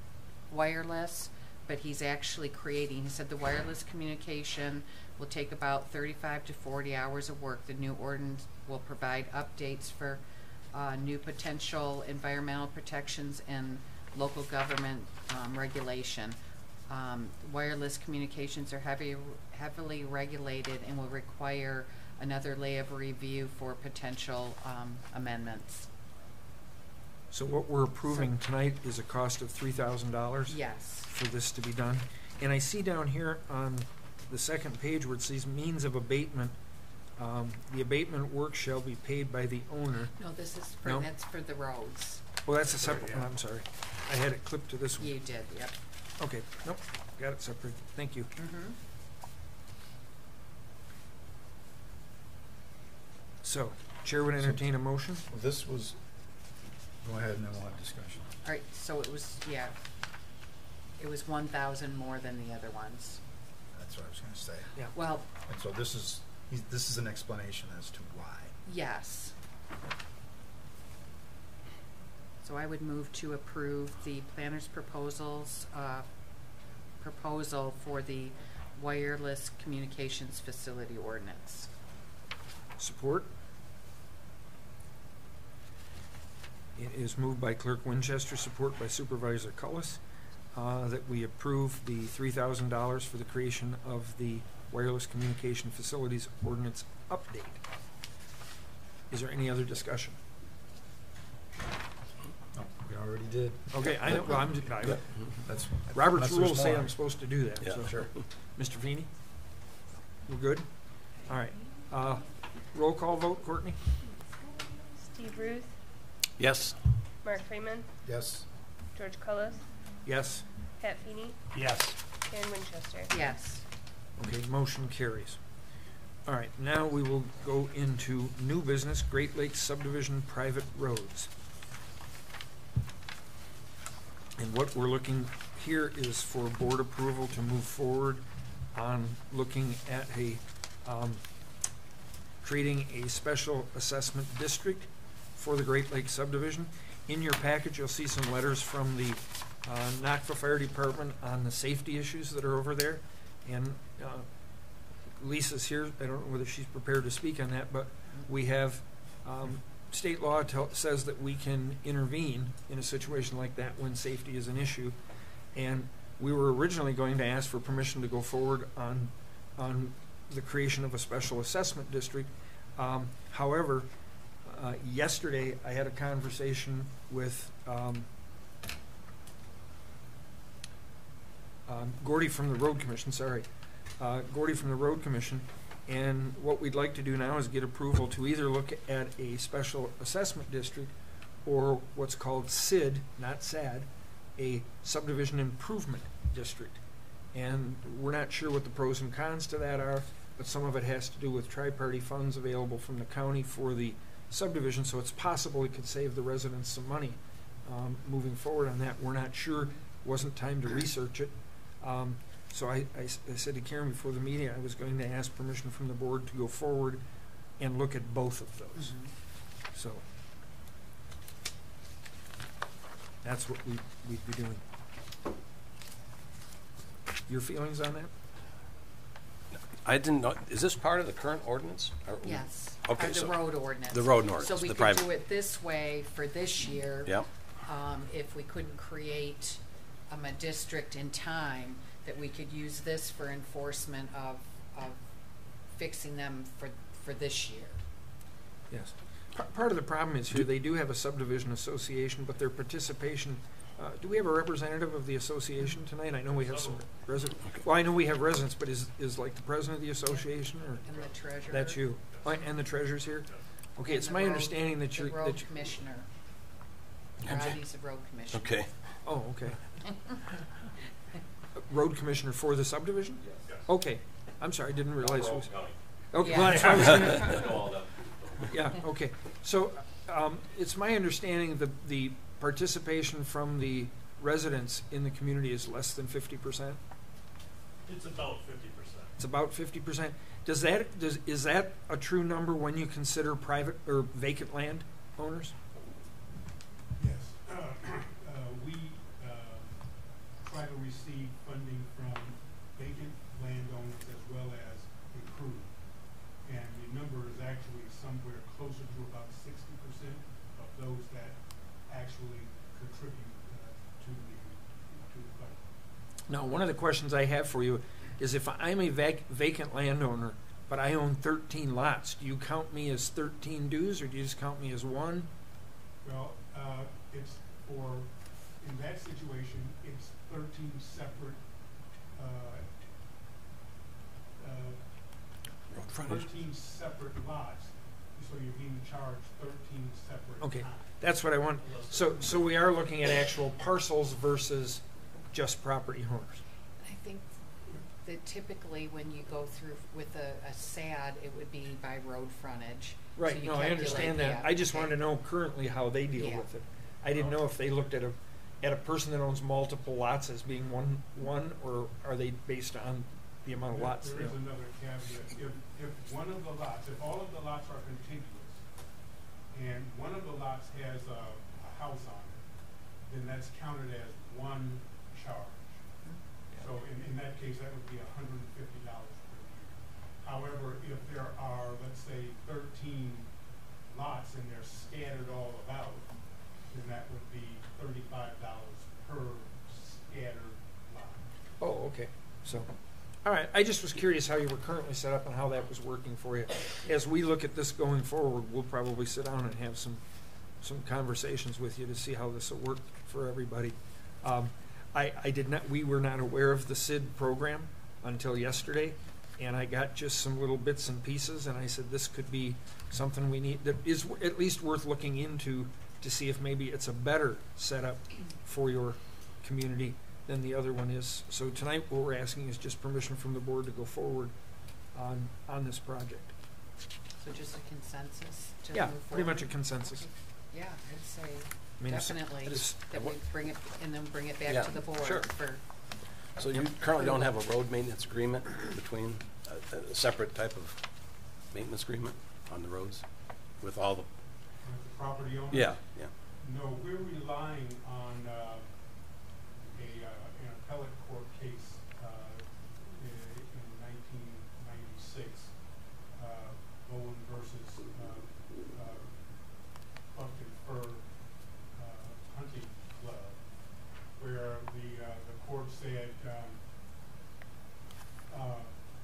Speaker 2: wireless, but he's actually creating, he said the wireless communication will take about 35 to 40 hours of work. The new ordinance will provide updates for new potential environmental protections and local government regulation. Wireless communications are heavily regulated and will require another layer of review for potential amendments.
Speaker 4: So what we're approving tonight is a cost of $3,000?
Speaker 2: Yes.
Speaker 4: For this to be done. And I see down here on the second page where it says means of abatement, the abatement work shall be paid by the owner.
Speaker 2: No, this is for,
Speaker 4: No?
Speaker 2: that's for the roads.
Speaker 4: Well, that's a separate one, I'm sorry. I had it clipped to this one.
Speaker 2: You did, yep.
Speaker 4: Okay, nope, got it separate. Thank you.
Speaker 2: Mm-hmm.
Speaker 4: So, Chair would entertain a motion?
Speaker 9: Well, this was, go ahead and then we'll have discussion.
Speaker 2: All right, so it was, yeah, it was 1,000 more than the other ones.
Speaker 9: That's what I was gonna say.
Speaker 4: Yeah.
Speaker 2: Well,
Speaker 9: And so this is an explanation as to why.
Speaker 2: yes. So I would move to approve the planner's proposal for the wireless communications facility ordinance.
Speaker 4: Support? It is moved by Clerk Winchester, support by Supervisor Cullis, that we approve the $3,000 for the creation of the wireless communication facilities ordinance update. Is there any other discussion?
Speaker 9: No, we already did.
Speaker 4: Okay, I know, well,
Speaker 9: That's.
Speaker 4: Robert's
Speaker 9: unless there's
Speaker 4: rules say
Speaker 9: more.
Speaker 4: I'm supposed to do that,
Speaker 7: Yeah.
Speaker 4: so.
Speaker 9: Sure.
Speaker 4: Mr. Feeney? We're good? All right. Roll call vote, Courtney?
Speaker 3: Steve Ruth,
Speaker 7: Yes?
Speaker 12: Mark Freeman,
Speaker 9: Yes.
Speaker 12: George Cullis,
Speaker 4: Yes?
Speaker 12: Pat Feeney,
Speaker 8: Yes.
Speaker 12: Karen Winchester.
Speaker 2: Yes.
Speaker 4: Okay, motion carries. All right, now we will go into new business, Great Lakes subdivision private roads. And what we're looking here is for board approval to move forward on looking at creating a special assessment district for the Great Lakes subdivision. In your package, you'll see some letters from the Nakfa Fire Department on the safety issues that are over there. And Lisa's here. I don't know whether she's prepared to speak on that, but we have state law says that we can intervene in a situation like that when safety is an issue. And we were originally going to ask for permission to go forward on the creation of a special assessment district. However, yesterday I had a conversation with Gordy from the Road Commission, Gordy from the Road Commission, and what we'd like to do now is get approval to either look at a special assessment district or what's called SID, not SAD, a subdivision improvement district. And we're not sure what the pros and cons to that are, but some of it has to do with tri-party funds available from the county for the subdivision, so it's possible it could save the residents some money moving forward on that. We're not sure. Wasn't time to research it. So I said to Karen before the meeting I was going to ask permission from the board to go forward and look at both of those. Mm-hmm. So that's what we'd be doing. Your feelings on that?
Speaker 7: I didn't know, is this part of the current ordinance?
Speaker 2: Yes.
Speaker 7: Okay,
Speaker 2: Or
Speaker 7: so
Speaker 2: the road ordinance.
Speaker 7: the road ordinance,
Speaker 2: So we
Speaker 7: the
Speaker 2: could
Speaker 7: private.
Speaker 2: do it this way for this year.
Speaker 7: Yep.
Speaker 2: If we couldn't create a district in time, that we could use this for enforcement of fixing them for this year.
Speaker 4: Yes. Part of the problem is here, they do have a subdivision association, but their participation, do we have a representative of the association tonight? I know we have some residents. Well, I know we have residents, but is like the president of the association or?
Speaker 2: And the treasurer.
Speaker 4: That's you. Oh, and the treasurer's here? Okay,
Speaker 2: And
Speaker 4: it's
Speaker 2: the
Speaker 4: my
Speaker 2: road-
Speaker 4: understanding that you're.
Speaker 2: The road commissioner. Roddy's the road commissioner.
Speaker 7: Okay.
Speaker 4: Oh, okay. Road commissioner for the subdivision?
Speaker 6: Yes.
Speaker 4: Okay. I'm sorry, I didn't realize it was.
Speaker 6: County.
Speaker 4: Okay,
Speaker 2: Yeah.
Speaker 4: well, that's what I was gonna.
Speaker 6: Know all that.
Speaker 4: Yeah, okay. So, it's my understanding that the participation from the residents in the community is less than 50%?
Speaker 6: It's about 50%.
Speaker 4: It's about 50%. Is that a true number when you consider private or vacant land owners?
Speaker 13: Yes. We try to receive funding from vacant landowners as well as improved. And the number is actually somewhere closer to about 60% of those that actually contribute to the budget.
Speaker 4: Now, one of the questions I have for you is if I'm a vacant landowner, but I own 13 lots, do you count me as 13 dues, or do you just count me as one?
Speaker 13: Well, it's in that situation, it's 13 separate, 13 separate lots, so you're being charged 13 separate
Speaker 4: Okay,
Speaker 13: times.
Speaker 4: that's what I want. So we are looking at actual parcels versus just property owners.
Speaker 2: I think that typically when you go through with a SAD, it would be by road frontage. So
Speaker 4: Right,
Speaker 2: you
Speaker 4: no, I
Speaker 2: calculate
Speaker 4: understand that. I just
Speaker 2: okay.
Speaker 4: wanted to know currently how they deal
Speaker 2: Yeah.
Speaker 4: with it. I didn't know if they looked at a person that owns multiple lots as being one, or are they based on the amount of lots?
Speaker 13: There is another caveat. If one of the lots, if all of the lots are contiguous, and one of the lots has a house on it, then that's counted as one charge. So in that case, that would be $150 per year. However, if there are, let's say, 13 lots and they're scattered all about, then that would be $35 per scattered lot.
Speaker 4: Oh, okay. So, all right. I just was curious how you were currently set up and how that was working for you. As we look at this going forward, we'll probably sit down and have some conversations with you to see how this will work for everybody. We were not aware of the SID program until yesterday, and I got just some little bits and pieces, and I said this could be something we need, that is at least worth looking into to see if maybe it's a better setup for your community than the other one is. So tonight, what we're asking is just permission from the board to go forward on this project.
Speaker 2: So just a consensus to
Speaker 4: Yeah,
Speaker 2: move
Speaker 4: pretty much a
Speaker 2: forward?
Speaker 4: consensus.
Speaker 2: Yeah, I'd say
Speaker 4: I mean, it's-
Speaker 2: definitely
Speaker 4: it's-
Speaker 2: that we bring it, and then bring it back
Speaker 7: Yeah,
Speaker 2: to the board
Speaker 7: sure.
Speaker 2: for,
Speaker 7: So you currently don't have a road maintenance agreement between, a separate type of maintenance agreement on the roads with all the,
Speaker 13: With the property owner?
Speaker 7: yeah, yeah.
Speaker 13: No, we're relying on an appellate court case in 1996, Bowen versus Buckton Fur Hunting Club, where the court said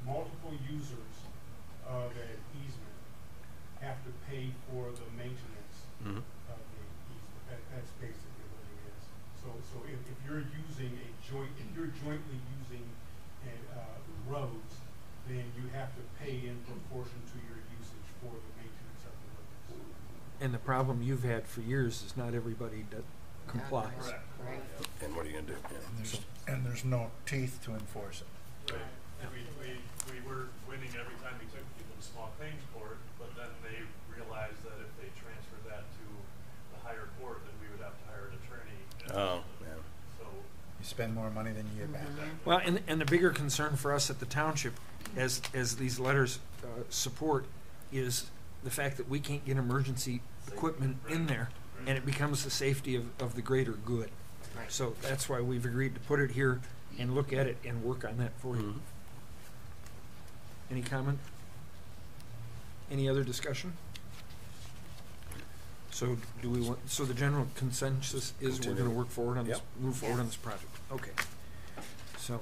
Speaker 13: multiple users of an easement have to pay for the maintenance
Speaker 7: Mhm.
Speaker 13: of the easement. That's basically what it is. So if you're using if you're jointly using roads, then you have to pay in proportion to your usage for the maintenance of the roads.
Speaker 4: And the problem you've had for years is not everybody that complies.
Speaker 13: Correct.
Speaker 2: right?
Speaker 7: And what are you gonna do? Yeah.
Speaker 9: And there's no teeth to enforce it.
Speaker 14: Right, and we were winning every time we took people to small claims court, but then they realized that if they transferred that to the higher court, then we would have to hire an attorney.
Speaker 7: Oh, yeah.
Speaker 14: So,
Speaker 9: You spend more money than you get back.
Speaker 4: Well, and the bigger concern for us at the township, as these letters support, is the fact that we can't get emergency equipment in there, and it becomes the safety of the greater good.
Speaker 2: Right.
Speaker 4: So that's why we've agreed to put it here and look at it and work on that for you.
Speaker 7: Mhm.
Speaker 4: Any comment? Any other discussion? So do we want, so the general consensus is we're gonna
Speaker 7: Continue.
Speaker 4: work forward on this,
Speaker 7: Yep.
Speaker 4: move forward on
Speaker 2: Yes.
Speaker 4: this project? Okay. So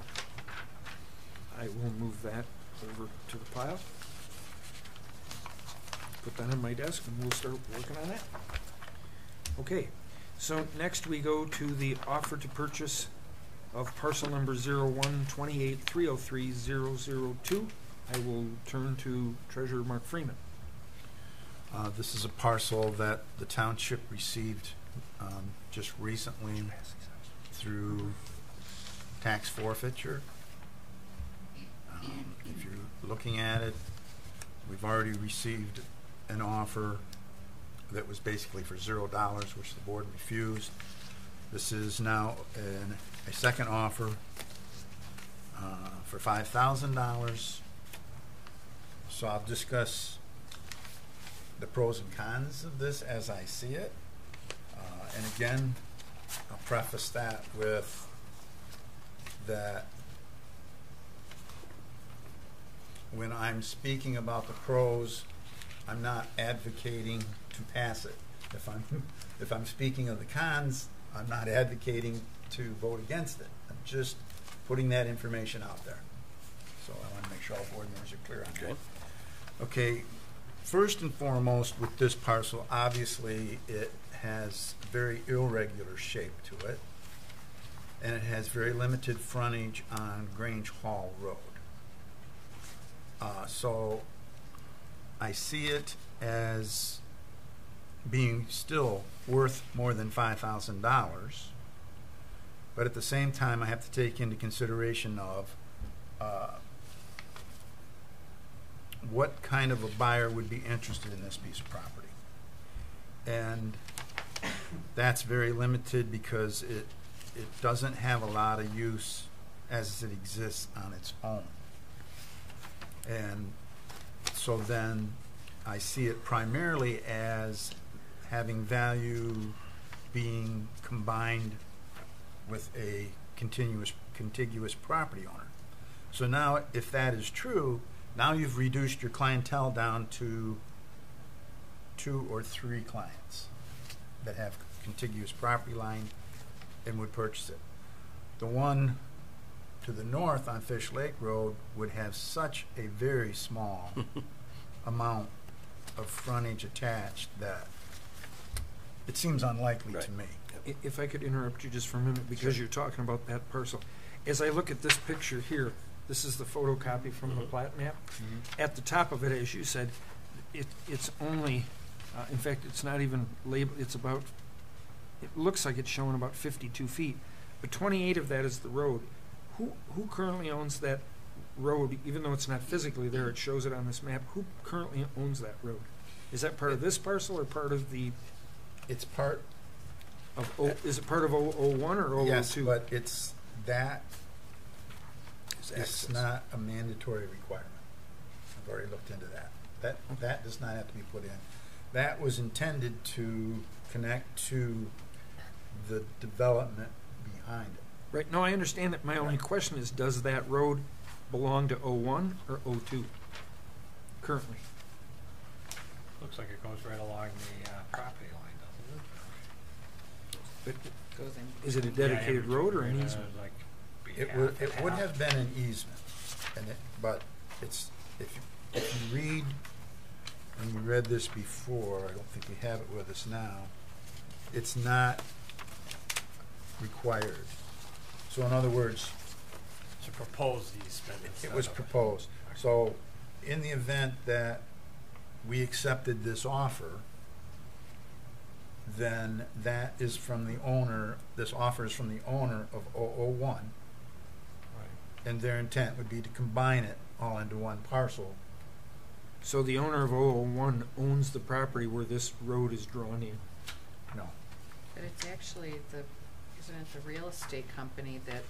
Speaker 4: I will move that over to the pile. Put that on my desk and we'll start working on that. Okay, so next we go to the offer to purchase of parcel number 0128303002. I will turn to Treasurer Mark Freeman.
Speaker 9: This is a parcel that the township received just recently through tax forfeiture. If you're looking at it, we've already received an offer that was basically for $0, which the board refused. This is now a second offer for $5,000. So I'll discuss the pros and cons of this as I see it. And again, I'll preface that with that when I'm speaking about the pros, I'm not advocating to pass it. If I'm speaking of the cons, I'm not advocating to vote against it. I'm just putting that information out there. So I want to make sure all board members are clear on that. Okay, first and foremost with this parcel, obviously it has very irregular shape to it, and it has very limited frontage on Grange Hall Road. So I see it as being still worth more than $5,000, but at the same time I have to take into consideration of what kind of a buyer would be interested in this piece of property. And that's very limited because it doesn't have a lot of use as it exists on its own. And so then I see it primarily as having value being combined with a contiguous property owner. So now if that is true, now you've reduced your clientele down to 2 or 3 clients that have contiguous property line and would purchase it. The one to the north on Fish Lake Road would have such a very small amount of frontage attached that it seems unlikely to me.
Speaker 4: If I could interrupt you just for a minute, because you're talking about that parcel. As I look at this picture here, this is the photocopy from the plat map. At the top of it, as you said, it's only, in fact, it's not even labeled, it's about it looks like it's showing about 52 feet, but 28 of that is the road. Who currently owns that road, even though it's not physically there, it shows it on this map? Who currently owns that road? Is that part of this parcel or part of the,
Speaker 9: It's part,
Speaker 4: is it part of 001 or 002?
Speaker 9: yes, but it's
Speaker 7: It's
Speaker 9: It's
Speaker 7: access.
Speaker 9: not a mandatory requirement. I've already looked into that. That does not have to be put in. That was intended to connect to the development behind it.
Speaker 4: Right, no, I understand that. My only question is, does that road belong to 01 or 02 currently?
Speaker 8: Looks like it goes right along the property line, doesn't it?
Speaker 4: But
Speaker 2: Goes in.
Speaker 4: is it a dedicated road or an easement?
Speaker 9: It would have been an easement, but it's, if you read, and we read this before, I don't think we have it with us now, it's not required. So in other words,
Speaker 8: It's a proposed easement.
Speaker 9: it was proposed. So in the event that we accepted this offer, then that is from the owner, this offer is from the owner of 001. And their intent would be to combine it all into one parcel.
Speaker 4: So the owner of 001 owns the property where this road is drawn in?
Speaker 9: No.
Speaker 2: But it's actually isn't it the real estate company that,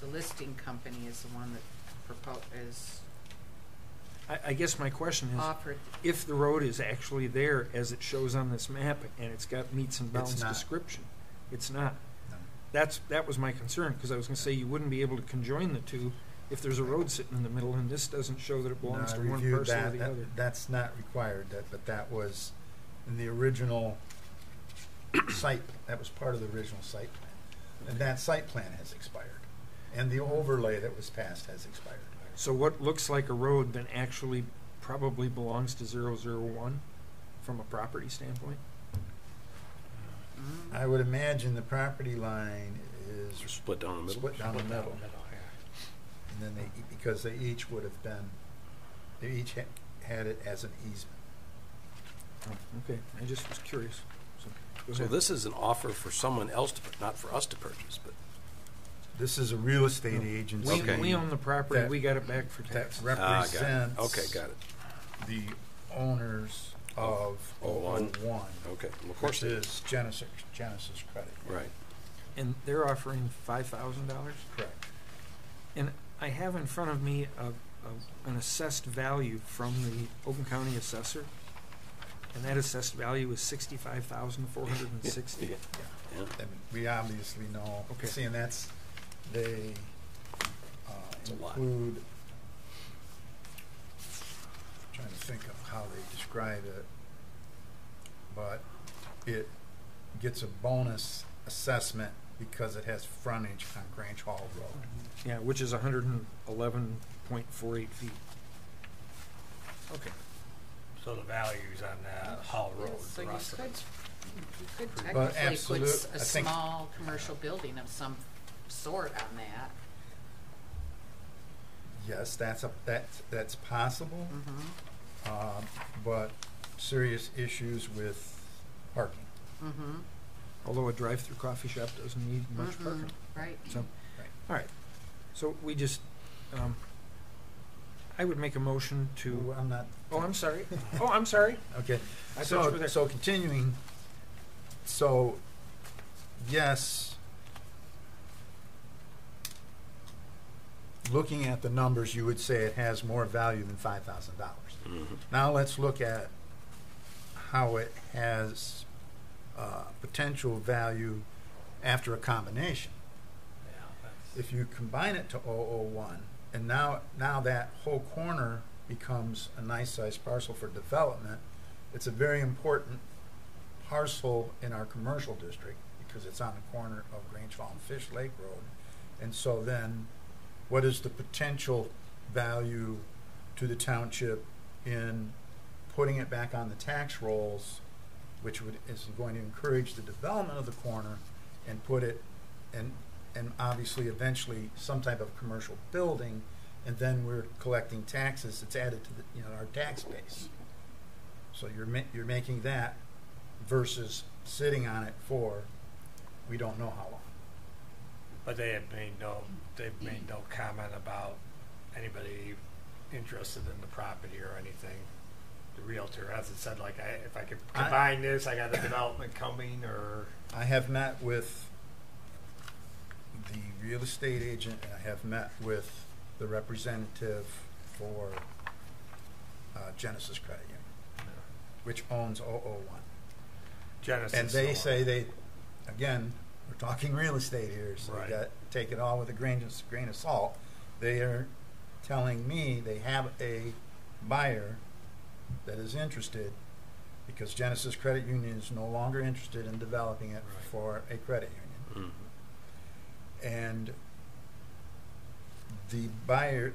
Speaker 2: the listing company is the one that is
Speaker 4: I guess my question is,
Speaker 2: offered.
Speaker 4: if the road is actually there as it shows on this map and it's got meets and bounds
Speaker 9: not.
Speaker 4: description, it's not.
Speaker 9: No.
Speaker 4: That was my concern, because I was going to say you wouldn't be able to conjoin the two if there's a road sitting in the middle and this doesn't show that it belongs
Speaker 9: No,
Speaker 4: to
Speaker 9: I
Speaker 4: one
Speaker 9: reviewed
Speaker 4: parcel or
Speaker 9: that.
Speaker 4: the other.
Speaker 9: That's not required, but that was in the original site, that was part of the original site plan. And that site plan has expired. And the overlay that was passed has expired.
Speaker 4: So what looks like a road then actually probably belongs to 001 from a property standpoint?
Speaker 9: I would imagine the property line is
Speaker 7: Split down the middle?
Speaker 9: split down the middle. And then because they each would have been, they each had it as an easement.
Speaker 4: Oh, okay, I just was curious. Go
Speaker 7: So
Speaker 4: ahead.
Speaker 7: this is an offer for someone else to, not for us to purchase, but
Speaker 9: This is a real estate agency.
Speaker 4: We own the property,
Speaker 9: that-
Speaker 4: we got it back for
Speaker 9: That
Speaker 4: taxes.
Speaker 9: represents.
Speaker 7: Okay, got it.
Speaker 9: The owners of
Speaker 7: 01.
Speaker 9: 01.
Speaker 7: Okay, well, of course
Speaker 9: Which
Speaker 7: they-
Speaker 9: is Genesis Credit.
Speaker 7: Right.
Speaker 4: And they're offering $5,000?
Speaker 9: Correct.
Speaker 4: And I have in front of me an assessed value from the Oakland County Assessor, and that assessed value is $65,460.
Speaker 7: Yeah.
Speaker 9: And we obviously know,
Speaker 4: Okay.
Speaker 9: seeing they
Speaker 7: It's a lot.
Speaker 9: include, trying to think of how they describe it, but it gets a bonus assessment because it has frontage on Grange Hall Road.
Speaker 4: Yeah, which is 111.48 feet. Okay.
Speaker 8: So the values on Hall Road,
Speaker 2: So
Speaker 8: the
Speaker 2: you
Speaker 8: rest of
Speaker 2: could,
Speaker 8: it.
Speaker 2: you could
Speaker 9: But
Speaker 2: technically put
Speaker 9: absolute-
Speaker 2: a
Speaker 9: I think-
Speaker 2: small commercial building of some sort on that.
Speaker 9: Yes, that's possible,
Speaker 2: Mm-hmm.
Speaker 9: but serious issues with parking.
Speaker 2: Mm-hmm.
Speaker 4: Although a drive-through coffee shop doesn't need much parking.
Speaker 2: Right.
Speaker 4: So,
Speaker 9: Right.
Speaker 4: all right. So we just, I would make a motion to,
Speaker 9: I'm not.
Speaker 4: oh, I'm sorry. Oh, I'm sorry.
Speaker 9: Okay,
Speaker 4: I thought you were there.
Speaker 9: so continuing, so, yes, looking at the numbers, you would say it has more value than $5,000.
Speaker 7: Mhm.
Speaker 9: Now let's look at how it has potential value after a combination.
Speaker 8: Yeah, that's-
Speaker 9: If you combine it to 001, and now that whole corner becomes a nice sized parcel for development, it's a very important parcel in our commercial district because it's on the corner of Grange Hall and Fish Lake Road. And so then, what is the potential value to the township in putting it back on the tax rolls, which is going to encourage the development of the corner and put it, and obviously eventually some type of commercial building, and then we're collecting taxes. It's added to our tax base. So you're making that versus sitting on it for We don't know how long.
Speaker 8: But they've made no comment about anybody interested in the property or anything. The realtor hasn't said, like, if I could combine this, I got a development coming, or...
Speaker 9: I have met with the real estate agent, and I have met with the representative for Genesis Credit Union, which owns 001.
Speaker 8: Genesis.
Speaker 9: And they say again, we're talking real estate here, so
Speaker 8: Right.
Speaker 9: you got to take it all with a grain of salt. They are telling me they have a buyer that is interested because Genesis Credit Union is no longer interested in developing it
Speaker 8: Right.
Speaker 9: for a credit union. And the buyer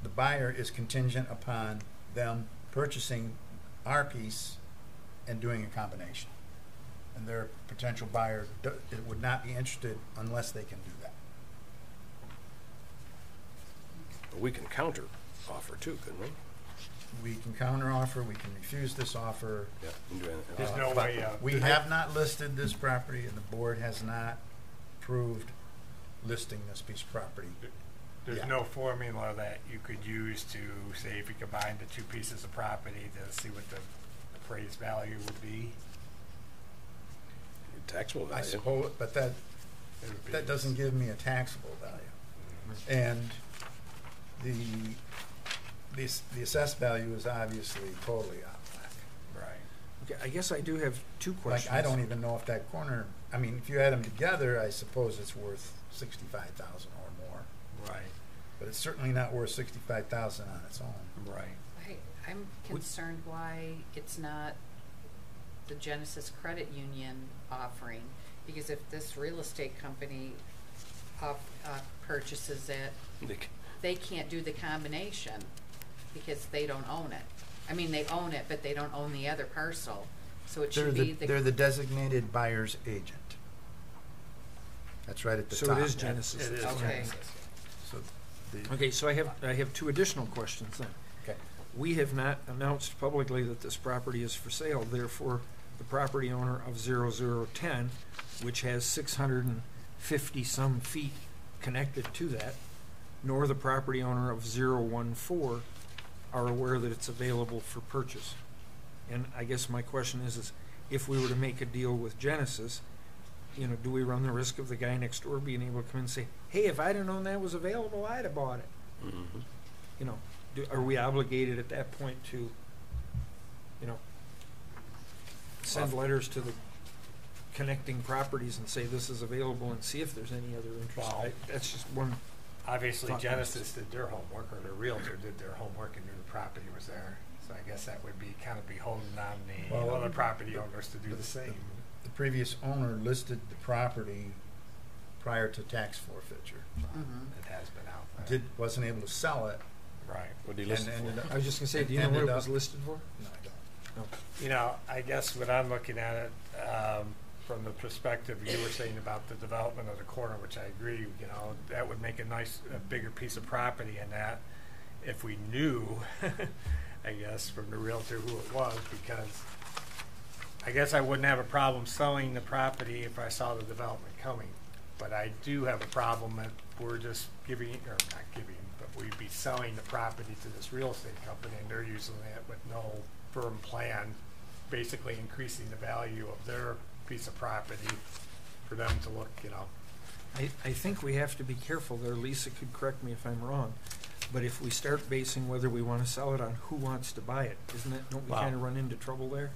Speaker 9: the buyer is contingent upon them purchasing our piece and doing a combination. And their potential buyer would not be interested unless they can do that.
Speaker 7: But we can counter offer too, couldn't we?
Speaker 9: We can counter offer, we can refuse this offer.
Speaker 7: Yeah. And do anything.
Speaker 8: There's no
Speaker 9: But
Speaker 8: way...
Speaker 9: we have not listed this property, and the board has not approved listing this piece of property.
Speaker 8: There's
Speaker 9: Yeah.
Speaker 8: no formula that you could use to say if you combine the two pieces of property to see what the appraised value would be.
Speaker 7: Taxable
Speaker 9: I
Speaker 7: value.
Speaker 9: suppose, but
Speaker 8: It would be-
Speaker 9: that doesn't give me a taxable value. And the assessed value is obviously totally out of whack.
Speaker 8: Right.
Speaker 4: Okay, I guess I do have two questions.
Speaker 9: Like, I don't even know if that corner, I mean, if you add them together, I suppose it's worth 65,000 or more.
Speaker 8: Right.
Speaker 9: But it's certainly not worth 65,000 on its own.
Speaker 8: Right.
Speaker 2: I'm concerned why it's not the Genesis Credit Union offering, because if this real estate company purchases it, they can't do the combination because they don't own it. I mean, they own it, but they don't own the other parcel. So it should be
Speaker 9: They're the designated buyer's agent. That's right at the
Speaker 4: So
Speaker 9: top.
Speaker 4: it is Genesis.
Speaker 8: It is
Speaker 2: Okay.
Speaker 8: Genesis.
Speaker 9: So the,
Speaker 4: Okay, so I have two additional questions then.
Speaker 9: okay.
Speaker 4: We have not announced publicly that this property is for sale, therefore, the property owner of 0010, which has 650 some feet connected to that, nor the property owner of 014 are aware that it's available for purchase. And I guess my question is if we were to make a deal with Genesis, do we run the risk of the guy next door being able to come in and say, hey, if I'd have known that was available, I'd have bought it?
Speaker 7: Mm-hmm.
Speaker 4: Are we obligated at that point to, send letters to the connecting properties and say this is available and see if there's any other interest?
Speaker 8: Well,
Speaker 4: That's just one.
Speaker 8: Obviously,
Speaker 4: thought
Speaker 8: Genesis did their homework, or the realtor did their homework and knew the property was there. So I guess that would be kind of beholden on the
Speaker 9: Well,
Speaker 8: other property owners to do the same.
Speaker 9: The previous owner listed the property prior to tax forfeiture.
Speaker 8: It has been out there.
Speaker 9: Wasn't able to sell it.
Speaker 8: Right.
Speaker 7: What do you list it
Speaker 9: and ended
Speaker 7: for?
Speaker 9: up,
Speaker 4: I was just going to say, do you know what
Speaker 9: ended
Speaker 4: it was
Speaker 9: up-
Speaker 4: listed for?
Speaker 9: No, I don't.
Speaker 4: No.
Speaker 8: I guess when I'm looking at it, from the perspective you were saying about the development of the corner, which I agree, that would make a bigger piece of property in that if we knew, I guess, from the realtor who it was, because I guess I wouldn't have a problem selling the property if I saw the development coming. But I do have a problem that we're just but we'd be selling the property to this real estate company and they're using it with no firm plan, basically increasing the value of their piece of property for them to look,
Speaker 4: I think we have to be careful there. Lisa could correct me if I'm wrong. But if we start basing whether we want to sell it on who wants to buy it, don't we
Speaker 8: Wow.
Speaker 4: kind of run into trouble there?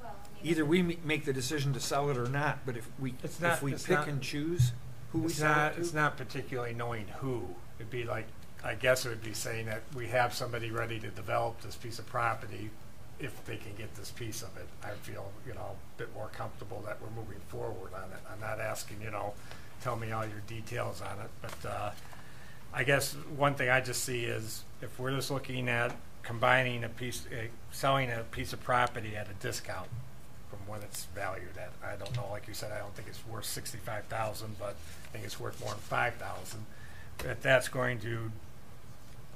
Speaker 5: Well, I mean,
Speaker 4: Either we make the decision to sell it or not, but if we
Speaker 8: It's
Speaker 4: pick
Speaker 8: not-
Speaker 4: and choose who we
Speaker 8: it's
Speaker 4: sell
Speaker 8: not,
Speaker 4: it to.
Speaker 8: it's not particularly knowing who. It'd be like, I guess it would be saying that we have somebody ready to develop this piece of property if they can get this piece of it. I feel, a bit more comfortable that we're moving forward on it. I'm not asking, tell me all your details on it. But I guess one thing I just see is if we're just looking at combining selling a piece of property at a discount from what it's valued at. I don't know, like you said, I don't think it's worth $65,000, but I think it's worth more than $5,000. If that's going to,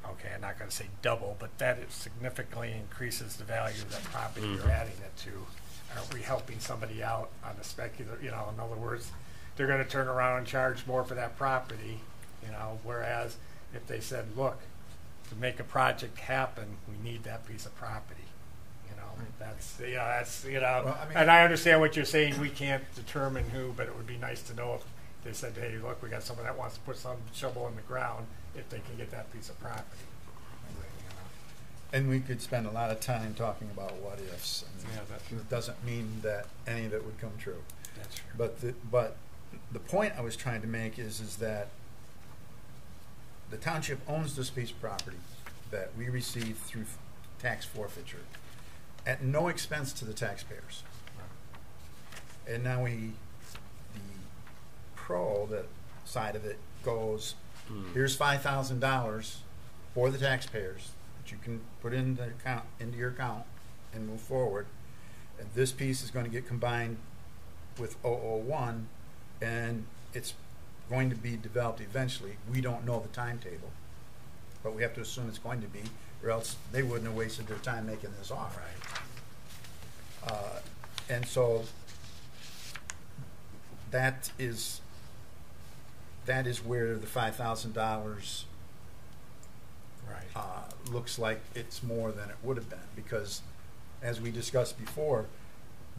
Speaker 8: okay, I'm not going to say double, but that it significantly increases the value of that property you're adding it to. aren't we helping somebody out on the specular, you know, in other words, they're gonna turn around and charge more for that property, you know, whereas if they said, look, to make a project happen, we need that piece of property. You know, that's, you know,
Speaker 9: Well, I mean-
Speaker 8: and I understand what you're saying, we can't determine who, but it would be nice to know if they said, hey, look, we got someone that wants to put some shovel in the ground, if they can get that piece of property. You know.
Speaker 9: And we could spend a lot of time talking about what ifs. And
Speaker 8: Yeah, that's true.
Speaker 9: it doesn't mean that any of it would come true.
Speaker 8: That's true.
Speaker 9: But the point I was trying to make is that the township owns this piece of property that we receive through tax forfeiture at no expense to the taxpayers. And now the that side of it goes, here's $5,000 for the taxpayers that you can put in the account, into your account and move forward. And this piece is going to get combined with 001, and it's going to be developed eventually. We don't know the timetable, but we have to assume it's going to be, or else they wouldn't have wasted their time making this offer.
Speaker 8: Right.
Speaker 9: And so that is where the $5,000
Speaker 8: Right.
Speaker 9: looks like it's more than it would have been, because as we discussed before,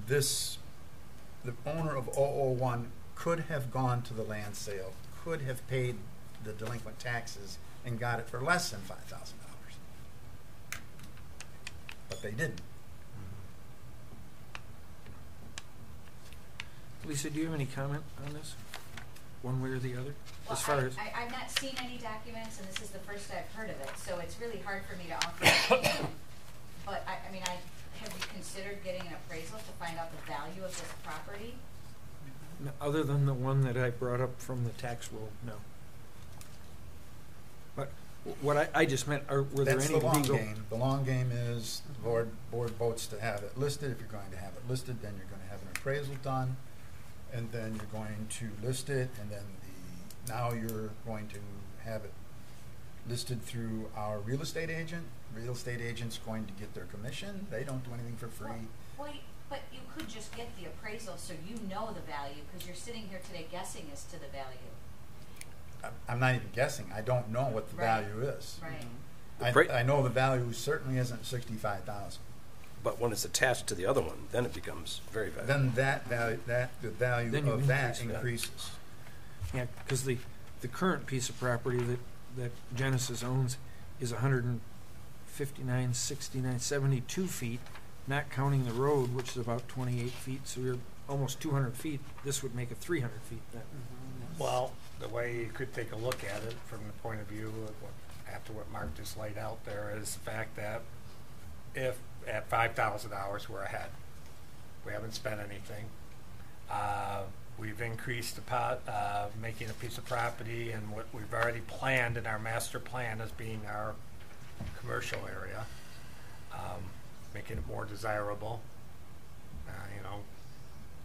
Speaker 9: the owner of 001 could have gone to the land sale, could have paid the delinquent taxes and got it for less than $5,000. But they didn't.
Speaker 4: Lisa, do you have any comment on this, one way or the other?
Speaker 5: Well,
Speaker 4: As far as
Speaker 5: I've not seen any documents, and this is the first I've heard of it, so it's really hard for me to offer an opinion. But I mean, have you considered getting an appraisal to find out the value of this property?
Speaker 4: other than the one that I brought up from the tax roll, no. But what I just meant, were there
Speaker 9: That's
Speaker 4: any
Speaker 9: the long
Speaker 4: legal?
Speaker 9: game. The long game is the board votes to have it listed. If you're going to have it listed, then you're going to have an appraisal done, and then you're going to list it, and then now you're going to have it listed through our real estate agent. Real estate agent's going to get their commission. They don't do anything for free.
Speaker 5: Well, but you could just get the appraisal so you know the value, because you're sitting here today guessing as to the value.
Speaker 9: I'm not even guessing. I don't know what the
Speaker 5: Right.
Speaker 9: value is.
Speaker 5: Right.
Speaker 9: I know the value certainly isn't $65,000.
Speaker 7: But when it's attached to the other one, then it becomes very valuable.
Speaker 9: Then the value
Speaker 4: Then you
Speaker 9: of that
Speaker 4: increase that.
Speaker 9: increases.
Speaker 4: Yeah, because the current piece of property that Genesis owns is 159, 69, 72 feet, not counting the road, which is about 28 feet, so you're almost 200 feet. This would make it 300 feet then.
Speaker 8: Well, the way you could take a look at it from the point of view of after what Mark just laid out there is the fact that if at $5,000 we're ahead, we haven't spent anything. We've increased the pot, making a piece of property and what we've already planned in our master plan as being our commercial area, making it more desirable,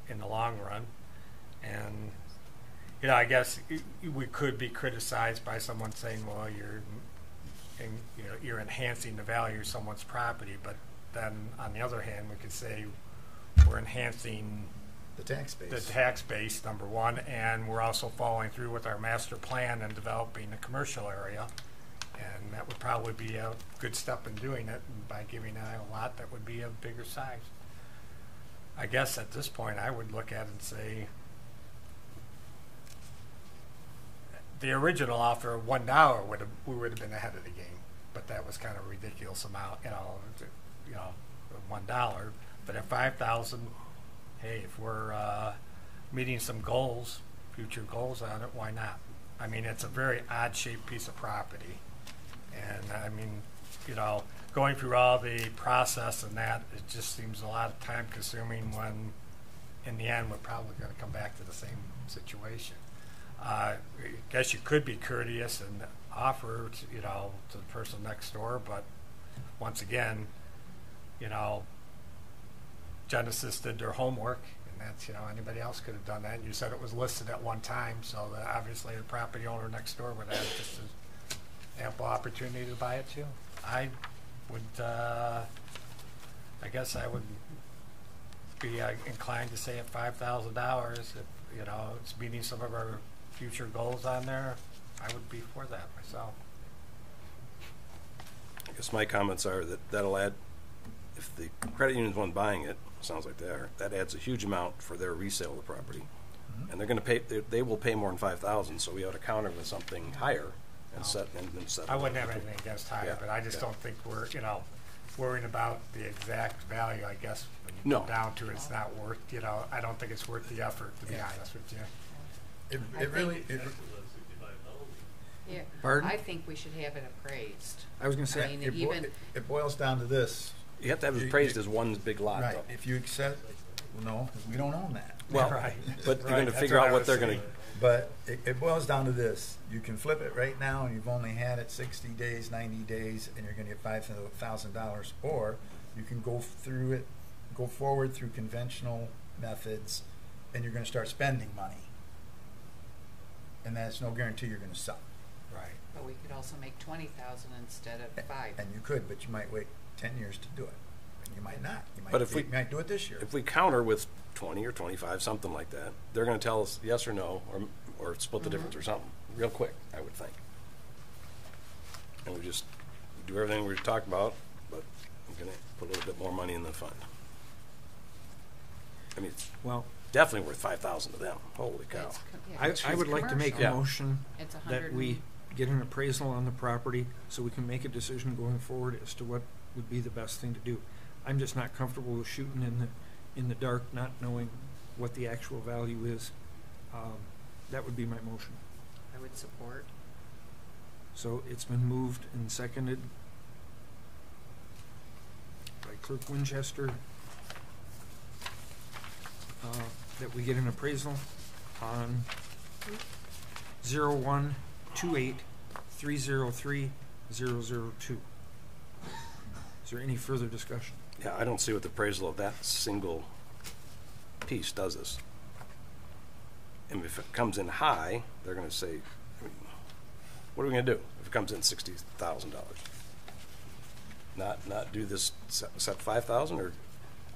Speaker 8: in the long run. And I guess we could be criticized by someone saying, well, you're enhancing the value of someone's property, but then on the other hand, we could say we're enhancing
Speaker 9: The tax base.
Speaker 8: the tax base, number one, and we're also following through with our master plan and developing a commercial area. And that would probably be a good step in doing it by giving a lot that would be of bigger size. I guess at this point, I would look at it and say, the original offer of $1 we would have been ahead of the game, but that was kind of a ridiculous amount, $1. But at 5,000, hey, if we're meeting some goals, future goals on it, why not? I mean, it's a very odd-shaped piece of property, and I mean, going through all the process and that, it just seems a lot of time-consuming when, in the end, we're probably going to come back to the same situation. I guess you could be courteous and offer, to the person next door, but once again, Genesis did their homework, and that's, anybody else could have done that. And you said it was listed at one time, so that obviously the property owner next door would have just as ample opportunity to buy it too. I would, I guess I would be inclined to say at $5,000, if, you know, it's meeting some of our future goals on there, I would be for that myself.
Speaker 7: I guess my comments are that that'll add, if the credit union's one buying it, sounds like they are, that adds a huge amount for their resale of the property. And they're gonna pay, they will pay more than 5,000, so we ought to counter with something higher and set.
Speaker 8: I wouldn't have anything against higher,
Speaker 7: Yeah,
Speaker 8: but I just
Speaker 7: yeah.
Speaker 8: don't think we're, you know, worrying about the exact value. I guess when you
Speaker 7: No.
Speaker 8: come down to it, it's not worth, you know, I don't think it's worth the effort, to be honest with you.
Speaker 9: It really,
Speaker 2: Yeah.
Speaker 4: Pardon?
Speaker 2: I think we should have it appraised.
Speaker 4: I was gonna
Speaker 2: I
Speaker 4: say,
Speaker 2: mean,
Speaker 9: it
Speaker 2: even,
Speaker 9: it boils down to this.
Speaker 7: You have to have it appraised as one big lot,
Speaker 9: Right,
Speaker 7: though.
Speaker 9: if you accept, well, no, 'cause we don't own that.
Speaker 7: Well,
Speaker 8: Right.
Speaker 7: but you're
Speaker 8: Right,
Speaker 7: gonna
Speaker 8: that's
Speaker 7: figure
Speaker 8: what
Speaker 7: out
Speaker 8: I
Speaker 7: what
Speaker 8: was
Speaker 7: they're gonna,
Speaker 8: saying.
Speaker 9: But it boils down to this. You can flip it right now and you've only had it 60 days, 90 days, and you're going to get $5,000. Or you can go forward through conventional methods, and you're going to start spending money. And that's no guarantee you're going to sell.
Speaker 8: Right.
Speaker 2: but we could also make 20,000 instead of 5.
Speaker 9: And you could, but you might wait 10 years to do it. And you might not. You might,
Speaker 7: But if we-
Speaker 9: you might do it this year.
Speaker 7: if we counter with 20 or 25, something like that, they're gonna tell us yes or no, or split the difference or something, real quick, I would think. And we just do everything we talked about, but I'm gonna put a little bit more money in the fund. I mean, it's
Speaker 4: well,
Speaker 7: definitely worth 5,000 to them, holy cow.
Speaker 2: It's co- yeah,
Speaker 4: I would like to make a
Speaker 2: commercial.
Speaker 7: Yeah.
Speaker 4: motion
Speaker 2: It's
Speaker 4: that we get an appraisal on the property so we can make a decision going forward as to what would be the best thing to do. I'm just not comfortable with shooting in the dark, not knowing what the actual value is. That would be my motion.
Speaker 2: I would support.
Speaker 4: So it's been moved and seconded by Clerk Winchester that we get an appraisal on 0128303002. Is there any further discussion?
Speaker 7: Yeah, I don't see what the appraisal of that single piece does us. And if it comes in high, they're gonna say, I mean, what are we gonna do if it comes in $60,000? Not do this set 5,000, or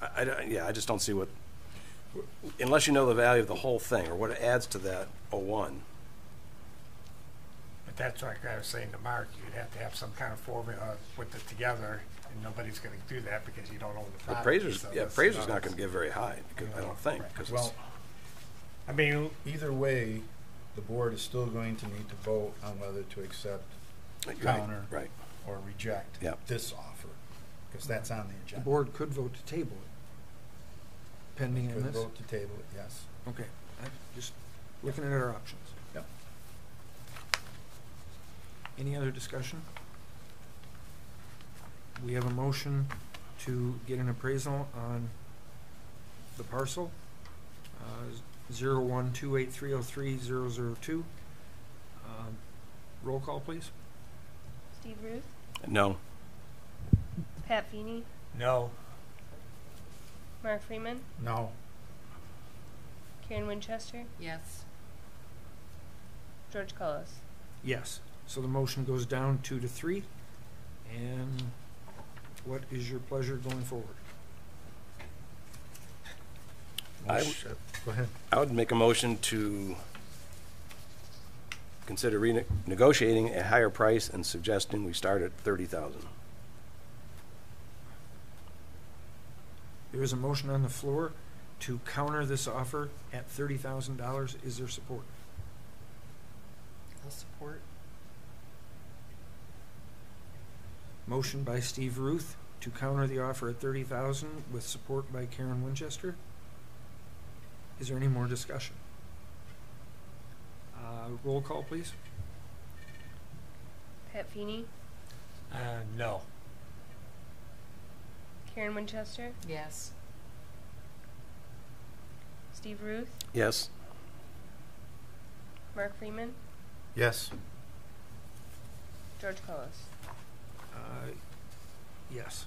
Speaker 7: I just don't see what, unless you know the value of the whole thing or what it adds to that 01.
Speaker 8: But that's like I was saying to Mark, you'd have to have some kind of formula, put it together, and nobody's going to do that because you don't own the
Speaker 7: The
Speaker 8: property.
Speaker 7: appraiser's,
Speaker 8: so
Speaker 7: yeah,
Speaker 8: that's,
Speaker 7: appraiser's
Speaker 8: you know,
Speaker 7: not gonna give very high, because I don't think,
Speaker 8: Right.
Speaker 7: because
Speaker 9: Well,
Speaker 8: I mean,
Speaker 9: either way, the board is still going to need to vote on whether to accept, counter,
Speaker 7: right.
Speaker 9: or reject
Speaker 7: Yep.
Speaker 9: this offer, because that's on the
Speaker 4: The
Speaker 9: agenda.
Speaker 4: board could vote to table it, pending on
Speaker 9: Could
Speaker 4: this.
Speaker 9: vote to table it, yes.
Speaker 4: Okay, I'm just looking at our options.
Speaker 9: Yep.
Speaker 4: Any other discussion? We have a motion to get an appraisal on the parcel, 0128303002. Roll call, please.
Speaker 12: Steve Ruth,
Speaker 7: No,
Speaker 12: Pat Feeney,
Speaker 8: no.
Speaker 12: Mark Freeman,
Speaker 9: No.
Speaker 12: Karen Winchester,
Speaker 2: Yes.
Speaker 12: George Cullis.
Speaker 4: Yes. So the motion goes down 2-3. And what is your pleasure going forward?
Speaker 9: Go ahead.
Speaker 7: I would make a motion to consider renegotiating a higher price and suggesting we start at 30,000.
Speaker 4: There is a motion on the floor to counter this offer at $30,000. Is there support?
Speaker 2: I'll support.
Speaker 4: Motion by Steve Ruth to counter the offer at $30,000 with support by Karen Winchester. Is there any more discussion? Roll call, please.
Speaker 12: Pat Feeney,
Speaker 8: No.
Speaker 12: Karen Winchester,
Speaker 2: Yes.
Speaker 12: Steve Ruth,
Speaker 7: Yes?
Speaker 12: Mark Freeman,
Speaker 9: Yes.
Speaker 12: George Cullis.
Speaker 4: Yes.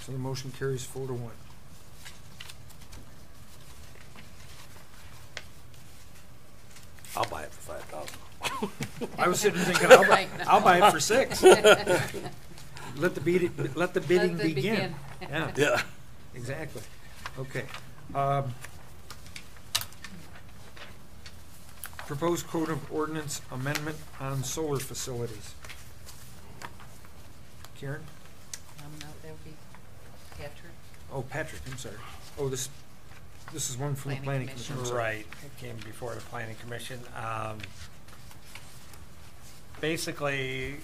Speaker 4: So the motion carries 4-1.
Speaker 7: I'll buy it for 5,000.
Speaker 4: I was sitting thinking, I'll buy it for 6. Let the bidding begin. Yeah,
Speaker 7: Yeah.
Speaker 4: exactly. Okay. Proposed code of ordinance amendment on solar facilities. Karen?
Speaker 2: No, that would be Patrick.
Speaker 4: Oh, Patrick, I'm sorry. Oh, this is one from the
Speaker 2: Planning
Speaker 4: planning commission.
Speaker 2: Commission.
Speaker 4: I'm sorry.
Speaker 8: Right, it came before the planning commission. Basically,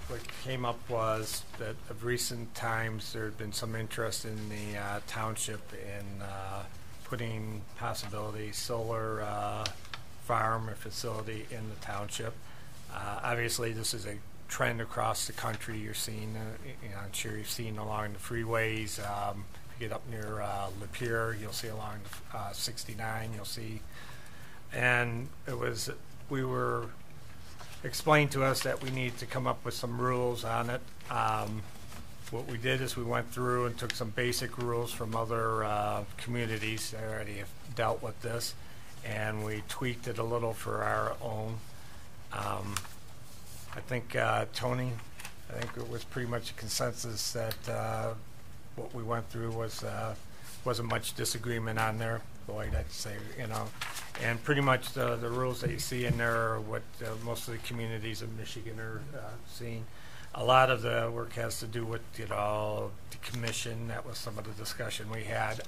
Speaker 8: what came up was that of recent times, there had been some interest in the township in putting possibility solar farm or facility in the township. Obviously, this is a trend across the country. You're seeing, I'm sure you've seen along the freeways. If you get up near Lapeer, you'll see along 69, you'll see. And we were explained to us that we need to come up with some rules on it. What we did is we went through and took some basic rules from other communities that already have dealt with this, and we tweaked it a little for our own. I think, Tony, I think it was pretty much a consensus that what we went through wasn't much disagreement on there. Boyd, I'd say, and pretty much the rules that you see in there are what most of the communities of Michigan are seeing. A lot of the work has to do with, the commission. That was some of the discussion we had.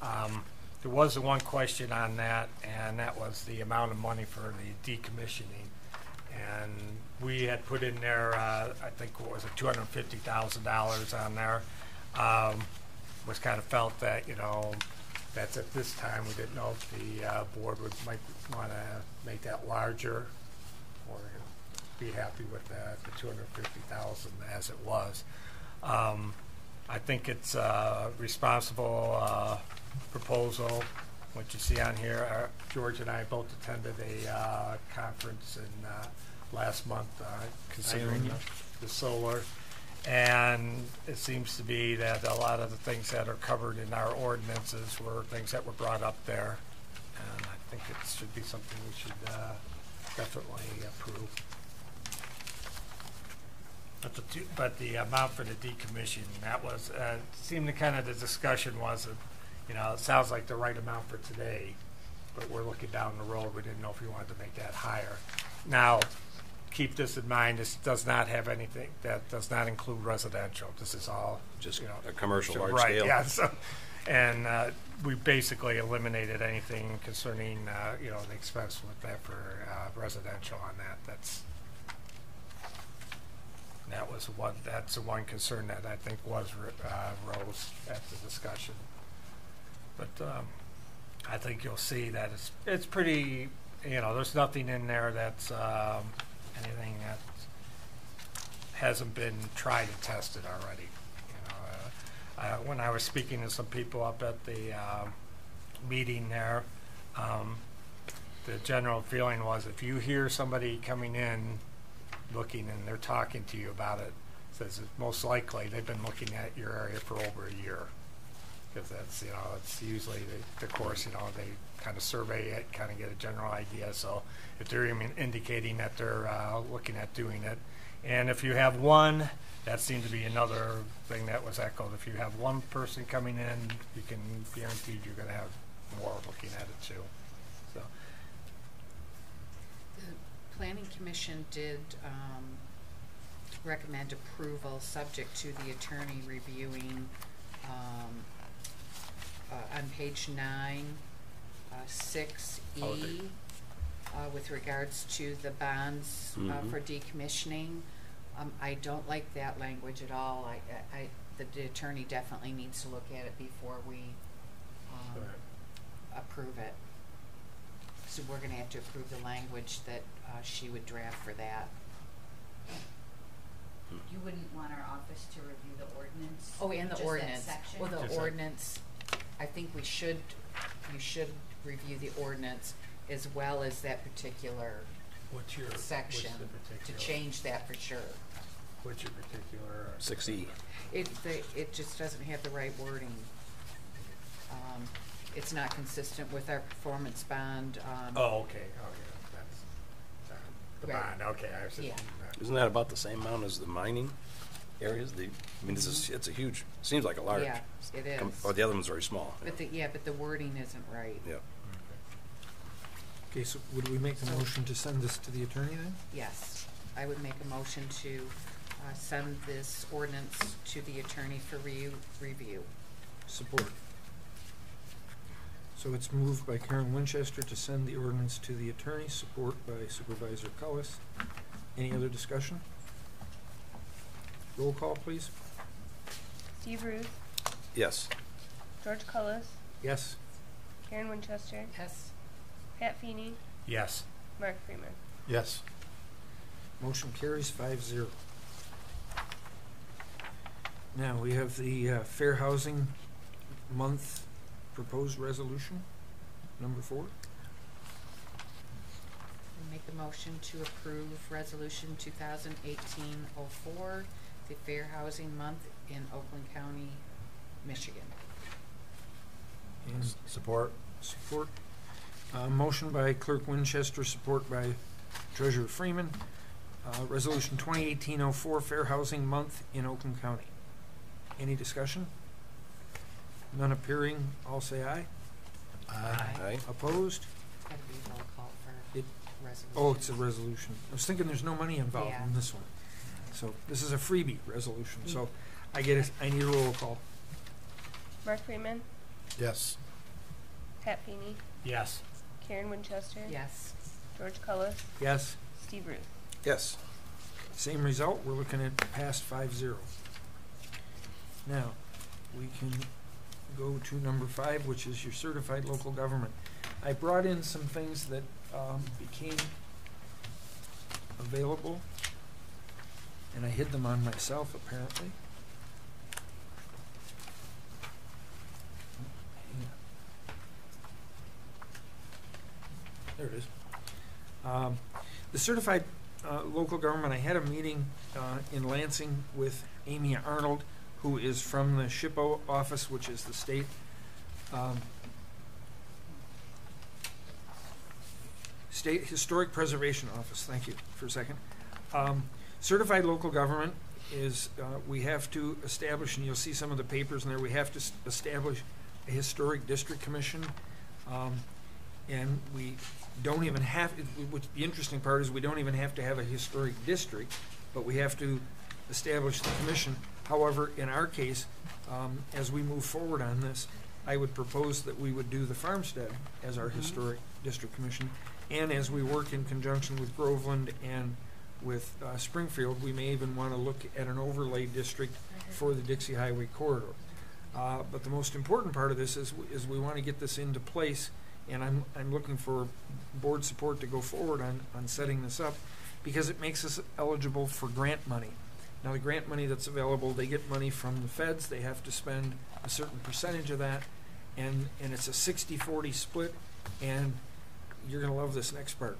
Speaker 8: There was one question on that, and that was the amount of money for the decommissioning. And we had put in there, I think, what was it, $250,000 on there. Was kind of felt that, that's at this time. We didn't know if the board might want to make that larger, or be happy with the $250,000 as it was. I think it's a responsible proposal. What you see on here, George and I both attended a conference in last month considering the solar. And it seems to be that a lot of the things that are covered in our ordinances were things that were brought up there. And I think it should be something we should definitely approve. But the amount for the decommissioning, that was, seemed to kind of the discussion was, it sounds like the right amount for today, but we're looking down the road. We didn't know if we wanted to make that higher. Now, keep this in mind, this does not have anything, that does not include residential. This is all
Speaker 7: Just a commercial large
Speaker 8: right,
Speaker 7: scale.
Speaker 8: yeah. So, and we basically eliminated anything concerning, the expense with that for residential on that. That's the one concern that I think was rose at the discussion. But I think you'll see that it's pretty, there's nothing in there that's anything that hasn't been tried and tested already. When I was speaking to some people up at the meeting there, the general feeling was if you hear somebody coming in looking and they're talking to you about it, says it's most likely they've been looking at your area for over a year. Because that's, it's usually the course, they kind of survey it, kind of get a general idea. So if they're even indicating that they're looking at doing it. And if you have one, that seemed to be another thing that was echoed. If you have one person coming in, you can guarantee you're going to have more looking at it too. So.
Speaker 2: The Planning Commission did recommend approval subject to the attorney reviewing on page 9, 6E, with regards to the bonds for decommissioning. I don't like that language at all. The attorney definitely needs to look at it before we approve it. So we're going to have to approve the language that she would draft for that.
Speaker 5: You wouldn't want our office to review the ordinance?
Speaker 2: Oh, and the
Speaker 5: just
Speaker 2: ordinance.
Speaker 5: That section?
Speaker 2: Well, the
Speaker 8: Just
Speaker 2: ordinance, I think you should review the ordinance as well as that particular section to change that for sure.
Speaker 8: What's your particular?
Speaker 7: 6E.
Speaker 2: It just doesn't have the right wording. It's not consistent with our performance bond.
Speaker 8: Oh, okay. Oh, yeah. That's the
Speaker 2: Right.
Speaker 8: bond. Okay, I see.
Speaker 2: Yeah.
Speaker 7: Isn't that about the same amount as the mining? areas? I mean, it's a huge, seems like a large.
Speaker 2: Yeah, it is.
Speaker 7: Or the other one's very small.
Speaker 2: But the wording isn't right.
Speaker 7: Yeah.
Speaker 4: Okay, so would we make the motion to send this to the attorney then?
Speaker 2: Yes, I would make a motion to send this ordinance to the attorney for review.
Speaker 4: Support. So it's moved by Karen Winchester to send the ordinance to the attorney, support by Supervisor Cullis. Any other discussion? Roll call, please.
Speaker 12: Steve Ruth,
Speaker 7: Yes.
Speaker 12: George Cullis,
Speaker 4: Yes.
Speaker 12: Karen Winchester,
Speaker 2: Yes.
Speaker 12: Pat Feeney,
Speaker 8: Yes.
Speaker 12: Mark Freeman.
Speaker 9: Yes.
Speaker 4: Motion carries 5-0. Now, we have the Fair Housing Month proposed resolution, number 4.
Speaker 2: I make a motion to approve resolution 2018-04, the Fair Housing Month in Oakland County, Michigan.
Speaker 4: And
Speaker 9: Support.
Speaker 4: support. Motion by Clerk Winchester, support by Treasurer Freeman. Resolution 2018-04, Fair Housing Month in Oakland County. Any discussion? None appearing, all say aye.
Speaker 7: Aye.
Speaker 4: Opposed?
Speaker 2: Gotta be roll call for
Speaker 4: It-
Speaker 2: resolution.
Speaker 4: Oh, it's a resolution. I was thinking there's no money involved
Speaker 2: Yeah.
Speaker 4: in this one. So this is a freebie resolution, so I need a roll call.
Speaker 12: Mark Freeman,
Speaker 9: Yes.
Speaker 12: Pat Feeney,
Speaker 8: Yes.
Speaker 12: Karen Winchester,
Speaker 2: Yes.
Speaker 12: George Cullis,
Speaker 4: Yes.
Speaker 12: Steve Ruth.
Speaker 7: Yes.
Speaker 4: Same result, we're looking at past 5-0. Now, we can go to number 5, which is your certified local government. I brought in some things that became available, and I hid them on myself, apparently. There it is. The certified local government, I had a meeting in Lansing with Amy Arnold, who is from the SHPO office, which is the state State Historic Preservation Office. Thank you for a second. Certified local government is, we have to establish, and you'll see some of the papers in there, we have to establish a historic district commission. And we don't even have, which the interesting part is we don't even have to have a historic district, but we have to establish the commission. However, in our case, as we move forward on this, I would propose that we would do the Farmstead as our historic district commission. And as we work in conjunction with Groveland and with Springfield, we may even want to look at an overlay district for the Dixie Highway corridor. But the most important part of this is we want to get this into place, and I'm looking for board support to go forward on setting this up, because it makes us eligible for grant money. Now, the grant money that's available, they get money from the feds. They have to spend a certain percentage of that, and it's a 60-40 split, and you're going to love this next part.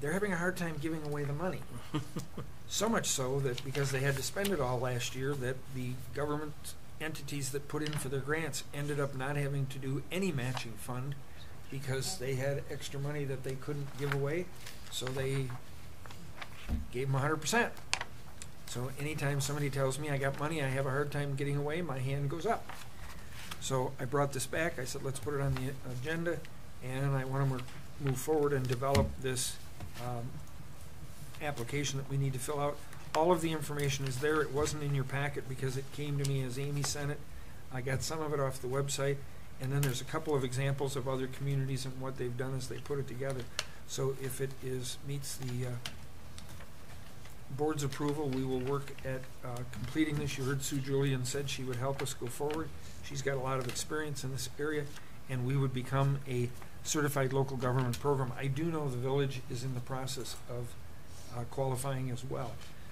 Speaker 4: They're having a hard time giving away the money. So much so that because they had to spend it all last year, that the government entities that put in for their grants ended up not having to do any matching fund because they had extra money that they couldn't give away, so they gave them 100%. So anytime somebody tells me I got money I have a hard time getting away, my hand goes up. So I brought this back. I said, let's put it on the agenda, and I want to move forward and develop this application that we need to fill out. All of the information is there. It wasn't in your packet because it came to me as Amy sent it. I got some of it off the website, and then there's a couple of examples of other communities and what they've done as they put it together. So if it meets the board's approval, we will work at completing this. You heard Sue Julian said she would help us go forward. She's got a lot of experience in this area, and we would become a certified local government program. I do know the village is in the process of qualifying as well.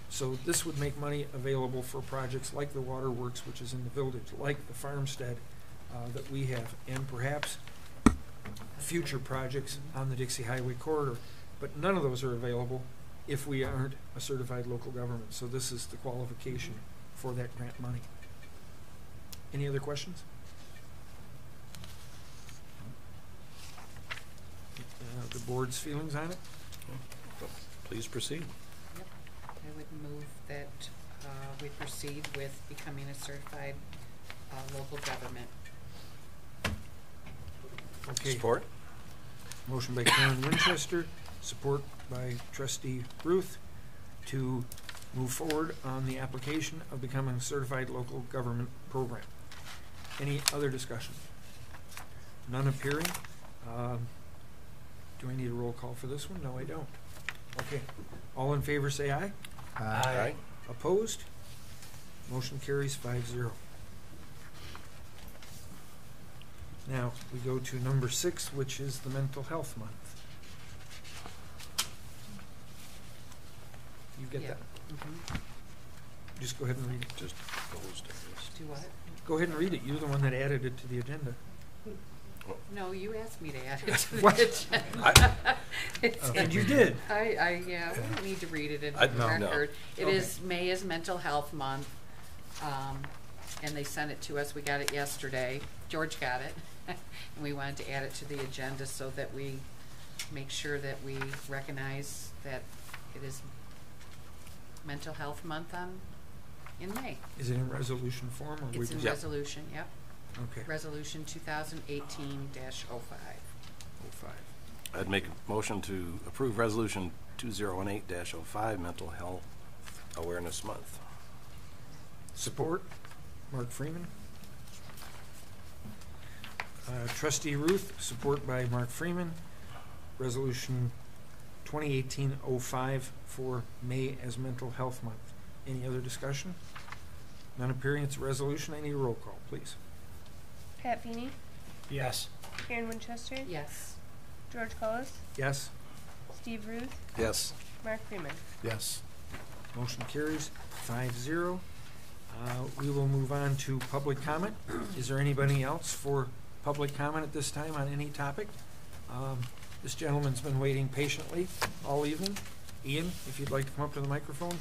Speaker 4: So this would make money available for projects like the waterworks, which is in the village, like the farmstead that we have, and perhaps future projects on the Dixie Highway corridor. But none of those are available if we aren't a certified local government. So this is the qualification for that grant money. Any other questions? The board's feelings on it?
Speaker 7: Please proceed.
Speaker 2: Yep. I would move that we proceed with becoming a certified local government.
Speaker 4: Okay.
Speaker 7: Support?
Speaker 4: Motion by Karen Winchester, support by Trustee Ruth to move forward on the application of becoming a certified local government program. Any other discussion? None appearing. Do I need a roll call for this one? No, I don't. Okay. All in favor say aye.
Speaker 7: Aye.
Speaker 4: Opposed? Motion carries 5-0. Now, we go to number 6, which is the Mental Health Month. You get
Speaker 2: Yeah.
Speaker 4: that?
Speaker 2: Mhm.
Speaker 4: Just go ahead and read it.
Speaker 7: Just opposed, I guess.
Speaker 2: Do what?
Speaker 4: Go ahead and read it. You're the one that added it to the agenda.
Speaker 2: No, you asked me to add it to the
Speaker 4: What?
Speaker 2: agenda. It's-
Speaker 4: And you did.
Speaker 2: Yeah, we don't need to read it in
Speaker 7: I-
Speaker 2: the
Speaker 7: no.
Speaker 2: record. It
Speaker 4: Okay.
Speaker 2: is, May is Mental Health Month, and they sent it to us. We got it yesterday. George got it. And we wanted to add it to the agenda so that we make sure that we recognize that it is Mental Health Month in May.
Speaker 4: Is it in resolution form or we
Speaker 2: It's in
Speaker 4: just?
Speaker 2: resolution, yep.
Speaker 4: Okay.
Speaker 2: Resolution 2018-05.
Speaker 4: 05.
Speaker 7: I'd make a motion to approve Resolution 2018-05, Mental Health Awareness Month.
Speaker 4: Support. Mark Freeman. Trustee Ruth, support by Mark Freeman. Resolution 2018-05 for May as Mental Health Month. Any other discussion? None appearing. It's a resolution. I need a roll call, please.
Speaker 12: Pat Feeney,
Speaker 8: Yes.
Speaker 12: Karen Winchester,
Speaker 2: Yes.
Speaker 12: George Cullis,
Speaker 4: Yes?
Speaker 12: Steve Ruth,
Speaker 7: Yes.
Speaker 12: Mark Freeman.
Speaker 9: Yes.
Speaker 4: Motion carries 5-0. We will move on to public comment. Is there anybody else for public comment at this time on any topic? This gentleman's been waiting patiently all evening. Ian, if you'd like to come up to the microphone,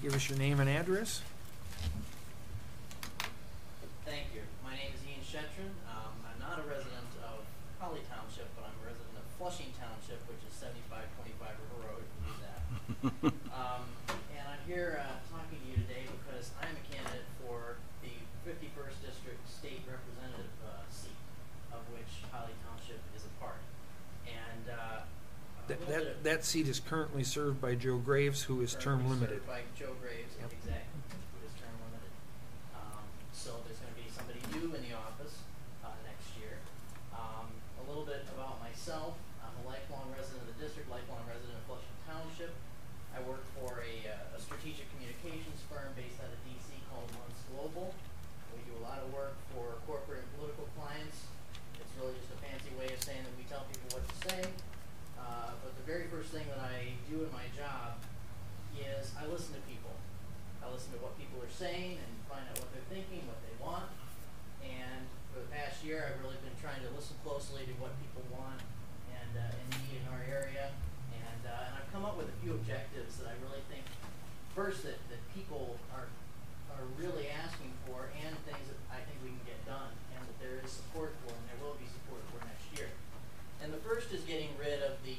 Speaker 4: give us your name and address.
Speaker 15: Thank you. My name is Ian Shetron. I'm not a resident of Holly Township, but I'm a resident of Flushing Township, which is 7525 River Road, if you do that. And I'm here talking to you today because I'm a candidate for the 51st District State Representative seat, of which Holly Township is a part. And
Speaker 4: That seat is currently served by Joe Graves, who is term limited.
Speaker 15: Served by Joe Graves,
Speaker 4: Yep.
Speaker 15: exactly, who is term limited. So there's going to be somebody new in the office next year. A little bit about myself. I'm a lifelong resident of the district, lifelong resident of Flushing Township. I work for a strategic communications firm based out of DC called Once Global. We do a lot of work for corporate and political clients. It's really just a fancy way of saying that we tell people what to say. But the very first thing that I do in my job is I listen to people. I listen to what people are saying and find out what they're thinking, what they want. And for the past year, I've really been trying to listen closely to what people want and need in our area. And I've come up with a few objectives that I really think, first, that people are really asking for, and things that I think we can get done, and that there is support for, and there will be support for next year. And the first is getting rid of the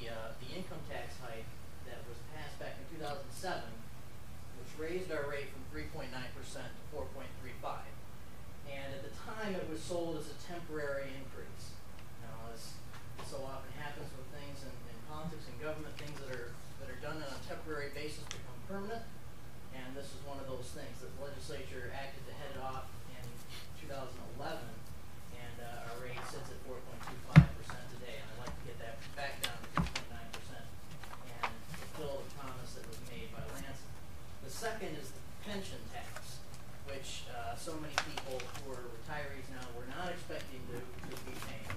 Speaker 15: income tax hike that was passed back in 2007, which raised our rate from 3.9% to 4.35. And at the time, it was sold as a temporary increase. Now, as so often happens with things in politics and government, things that are done on a temporary basis become permanent. And this is one of those things that the legislature acted to head it off in 2011, and our rate sits at 4.25% today. And I'd like to get that back down to 3.9% and fulfill the promise that was made by Lansing. The second is the pension tax, which so many people who are retirees now were not expecting to be paying,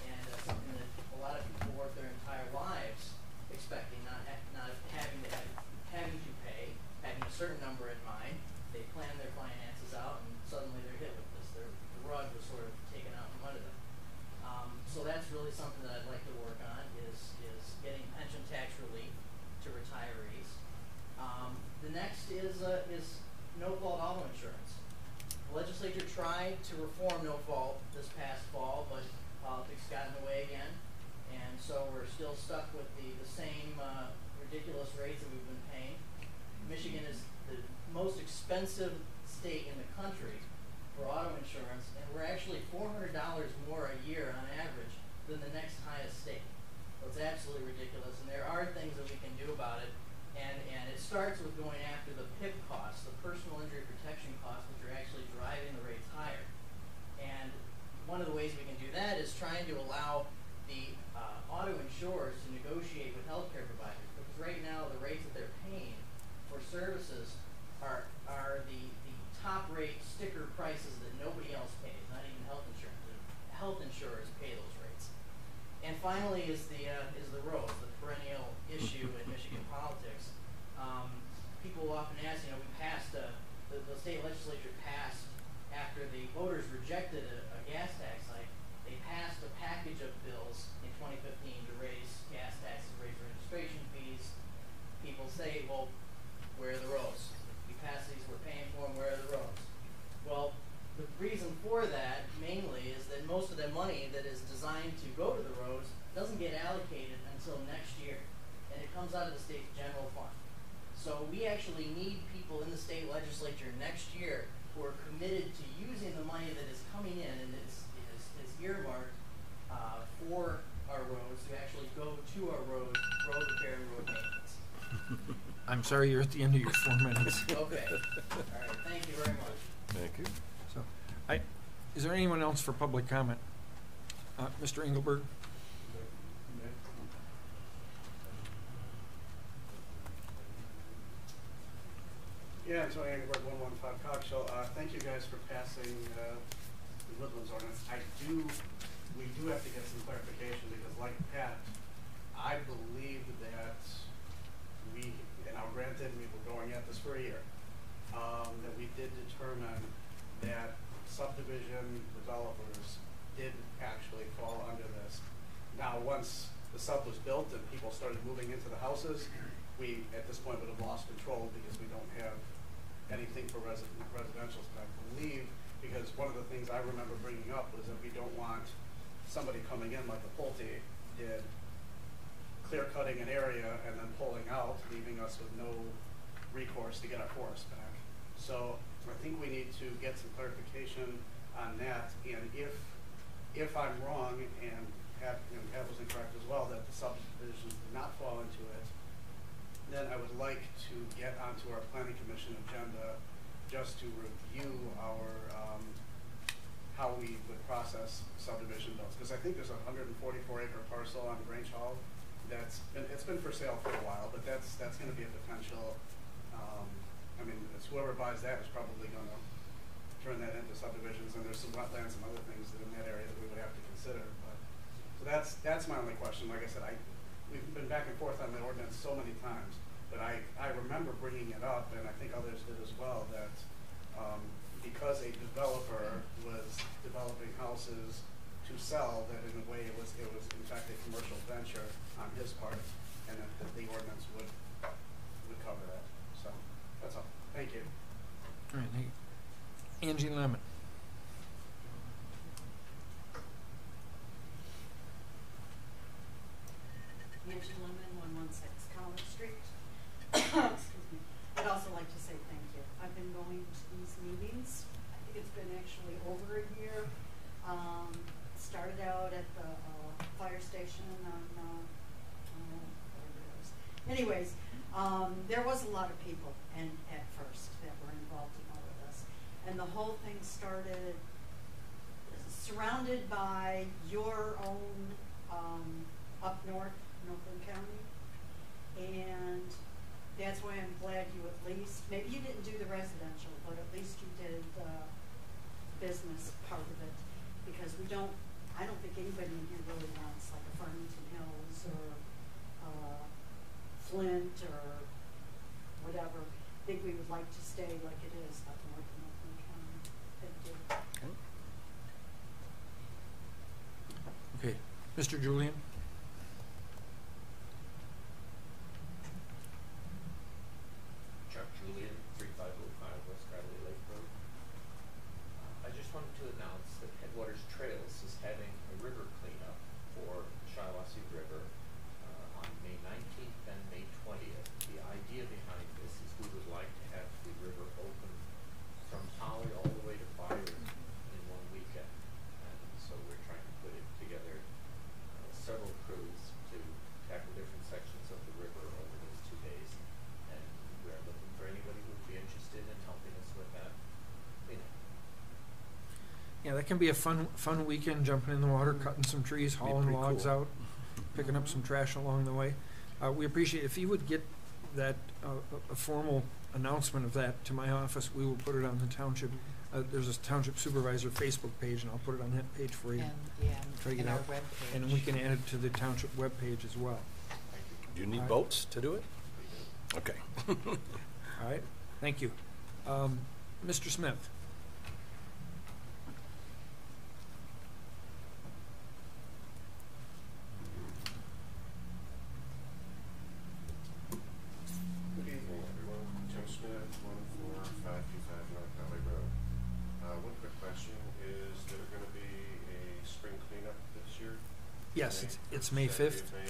Speaker 15: and something that a lot of people work their entire lives expecting, not having to pay, having a certain number in mind. They plan their finances out, and suddenly they're hit with this. The rug was sort of taken out from under them. So that's really something that I'd like to work on is getting pension tax relief to retirees. The next is no-fault auto insurance. The legislature tried to reform no-fault this past fall, but politics got in the way again, and so we're still stuck with the same ridiculous rates that we've been paying. Michigan is the most expensive state in the country for auto insurance, and we're actually $400 more a year on average than the next highest state. So it's absolutely ridiculous, and there are things that we can do about it, and it starts with going after the PIP costs, the personal injury protection costs, which are actually driving the rates higher. And one of the ways we can do that is trying to allow the auto insurers to negotiate with healthcare providers, because right now the rates that they're paying for services are the top rate sticker prices that nobody else pays, not even health insurance. Health insurers pay those rates. And finally is the roads, the perennial issue in Michigan politics. People often ask, we passed, the state legislature passed, after the voters rejected a gas tax hike, they passed a package of bills in 2015 to raise gas taxes, raise registration fees. People say, well, where are the roads? We passed these, we're paying for them, where are the roads? Well, the reason for that mainly is that most of the money that is designed to go to the roads doesn't get allocated until next year, and it comes out of the state's general fund. So we actually need people in the state legislature next year who are committed to using the money that is coming in and is earmarked for our roads to actually go to our road repair and road maintenance.
Speaker 4: I'm sorry, you're at the end of your 4 minutes.
Speaker 15: Okay. All right. Thank you very much.
Speaker 7: Thank you.
Speaker 4: So, is there anyone else for public comment? Mr. Engelberg?
Speaker 11: Yeah, Antonio Engelberg, 115 Coxhill. Thank you guys for passing the Woodlands ordinance. We do have to get some clarification because, like Pat, I believe that granted, we were going at this for a year, that we did determine that subdivision developers did actually fall under this. Now, once the sub was built and people started moving into the houses, we, at this point, would have lost control because we don't have anything for residential. But I believe, because one of the things I remember bringing up was that we don't want somebody coming in like the Pulte did, clear-cutting an area and then pulling out, leaving us with no recourse to get our forest back. So I think we need to get some clarification on that. And if I'm wrong and Pat was incorrect as well, that the subdivisions did not fall into it, then I would like to get onto our planning commission agenda just to review our how we would process subdivision bills. Because I think there's a 144-acre parcel on Grange Hall it's been for sale for a while, but that's going to be a potential. I mean, whoever buys that is probably going to turn that into subdivisions, and there's some wetlands and other things in that area that we would have to consider. But so that's my only question. Like I said, we've been back and forth on the ordinance so many times, but I remember bringing it up, and I think others did as well, that because a developer was developing houses to sell, that in a way it was in fact a commercial venture on his part, and that the ordinance would cover that. So that's all. Thank you.
Speaker 4: All right, thank you. Angie Lemon.
Speaker 5: Angie Lemon, 116 College Street. Excuse me. I'd also like to say thank you. I've been going to these meetings. I think it's been actually over a year. Started out at the fire station on anyways, there was a lot of people at first that were involved in all of this. And the whole thing started surrounded by your own up north, Oakland County. And that's why I'm glad you at least, maybe you didn't do the residential, but at least you did the business part of it. Because I don't think anybody in here really wants like a Farmington Hills or Flint or whatever. I think we would like to stay like it is up north in Oakland County. Thank you.
Speaker 4: Okay, Mr. Julian.
Speaker 6: Chuck Julian, 3505 West Bradley Lake Road. I just wanted to announce that Headwaters Trails is having a river cleanup for the Shiawassee River on May 19th and May 20th. The idea behind this is we would like to have the river
Speaker 4: that can be a fun weekend, jumping in the water, cutting some trees, hauling
Speaker 7: pretty
Speaker 4: logs
Speaker 7: cool.
Speaker 4: out, picking up some trash along the way. We appreciate if you would get that a formal announcement of that to my office. We will put it on the township. There's a township supervisor Facebook page, and I'll put it on that page for you. Try to get
Speaker 2: and our
Speaker 4: out.
Speaker 2: webpage.
Speaker 4: And we can add it to the township webpage as well.
Speaker 7: Do you need
Speaker 4: All right.
Speaker 7: votes to do it? Okay.
Speaker 4: All right, thank you. Mr. Smith?
Speaker 16: Good evening, everyone. Tim Smith, 14525 North Valley Road. One quick question, is there going to be a spring cleanup this year?
Speaker 4: Yes, it's May
Speaker 16: Saturday
Speaker 4: 5th.
Speaker 16: of May?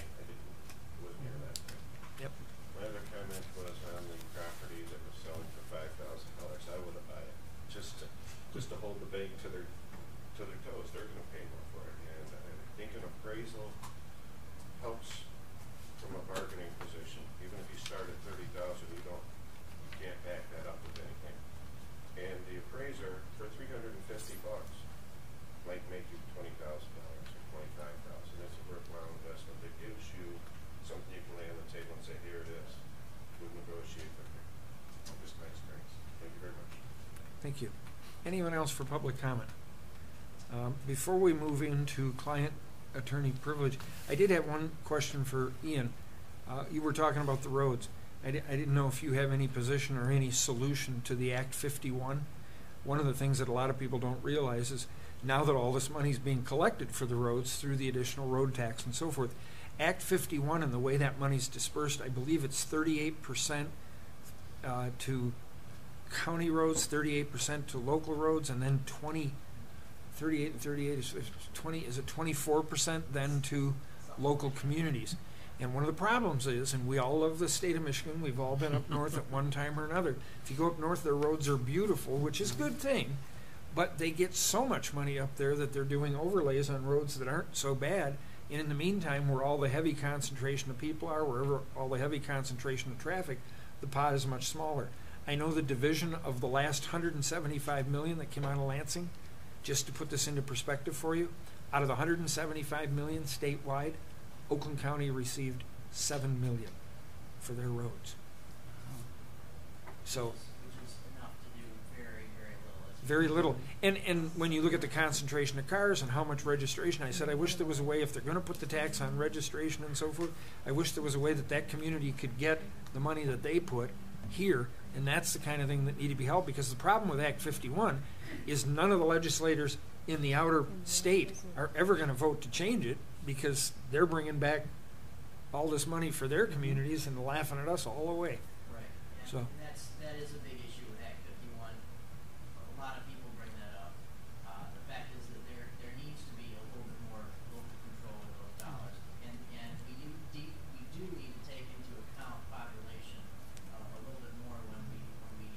Speaker 16: Wasn't here that day.
Speaker 4: Yep.
Speaker 16: My other comment was on the property that was selling for $5,000. I would have bought it, just to hold the bank to their toes. They're going to pay more for it, and I think an appraisal helps from a bargaining position. Even if you start at $30,000, you can't back that up with anything. And the appraiser for $350 might make you $20,000 or $25,000. It's a worthwhile investment that gives you something you can lay on the table and say, here it is. We'll negotiate with you. Just my experience. Thank you very much.
Speaker 4: Thank you. Anyone else for public comment? Before we move into client-attorney privilege, I did have one question for Ian. You were talking about the roads. I didn't know if you have any position or any solution to the Act 51. One of the things that a lot of people don't realize is now that all this money is being collected for the roads through the additional road tax and so forth, Act 51 and the way that money's dispersed, I believe it's 38% to county roads, 38% to local roads, and then 38 and 38 is 20, is it 24% then to local communities? And one of the problems is, and we all love the state of Michigan, we've all been up north at one time or another. If you go up north, their roads are beautiful, which is a good thing, but they get so much money up there that they're doing overlays on roads that aren't so bad. And in the meantime, where all the heavy concentration of people are, wherever all the heavy concentration of traffic, the pot is much smaller. I know the division of the last $175 million that came out of Lansing, just to put this into perspective for you, out of the $175 million statewide, Oakland County received $7 million for their roads. So,
Speaker 15: Which is enough to do very, very little.
Speaker 4: very little. And when you look at the concentration of cars and how much registration, I said, I wish there was a way, if they're going to put the tax on registration and so forth, I wish there was a way that that community could get the money that they put here, and that's the kind of thing that need to be helped, because the problem with Act 51 is none of the legislators in the outer state are ever going to vote to change it, because they're bringing back all this money for their communities and laughing at us all the way.
Speaker 15: Right. And,
Speaker 4: So.
Speaker 15: and that is a big issue with Act 51. A lot of people bring that up. The fact is that there needs to be a little bit more local control of those dollars, and we do need to take into account population a little bit more when we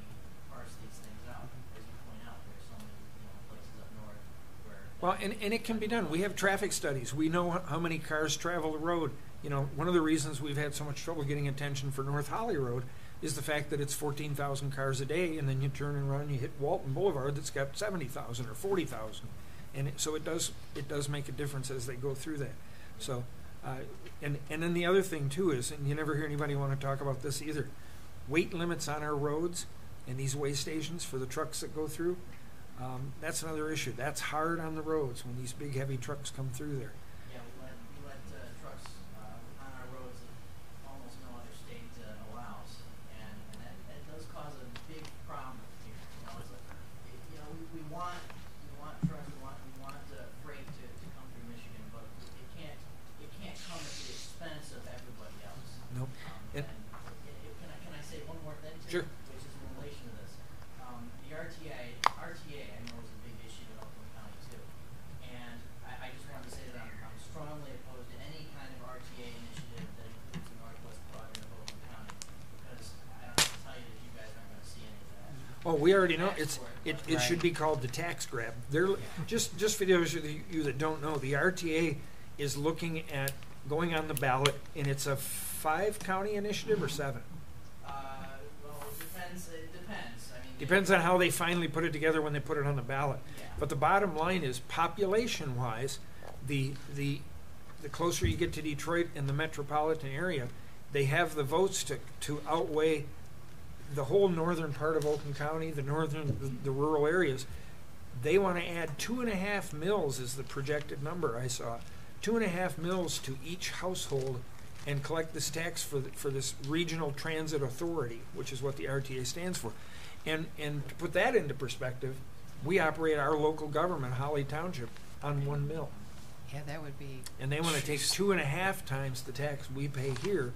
Speaker 15: parse these things out. As you point out, there's so many places up north where.
Speaker 4: Well, and it can be done. We have traffic studies. We know how many cars travel the road. You know, one of the reasons we've had so much trouble getting attention for North Holly Road is the fact that it's 14,000 cars a day, and then you turn around and you hit Walton Boulevard that's got 70,000 or 40,000. And so it does make a difference as they go through that. So, and then the other thing too is, and you never hear anybody want to talk about this either, weight limits on our roads and these weigh stations for the trucks that go through. That's another issue. That's hard on the roads when these big heavy trucks come through there.
Speaker 15: Yeah, we let trucks on our roads that almost no other state allows, and that does cause a big problem here. We want trucks, we want freight to come through Michigan, but it can't come at the expense of everybody else.
Speaker 4: Nope.
Speaker 15: Can I say one more thing?
Speaker 4: Sure.
Speaker 15: Which is in relation to this. The RTA I know is a big issue in Oakland County too, and I just wanted to say that I'm strongly opposed to any kind of RTA initiative that includes the northwest quadrant of Oakland County, because I don't have to tell you that you guys aren't going to see any of that.
Speaker 4: Oh, we already know. It should be called the tax grab. Just for those of you that don't know, the RTA is looking at going on the ballot, and it's a 5-county initiative or 7?
Speaker 15: Well, it depends. I mean,
Speaker 4: Depends on how they finally put it together when they put it on the ballot.
Speaker 15: Yeah.
Speaker 4: But the bottom line is, population-wise, the closer you get to Detroit and the metropolitan area, they have the votes to outweigh the whole northern part of Oakland County, the rural areas. They want to add 2.5 mills is the projected number I saw. 2.5 mills to each household and collect this tax for this regional transit authority, which is what the RTA stands for. And to put that into perspective, we operate our local government, Holly Township, on 1 mill.
Speaker 2: Yeah, that would be.
Speaker 4: And they want to take 2.5 times the tax we pay here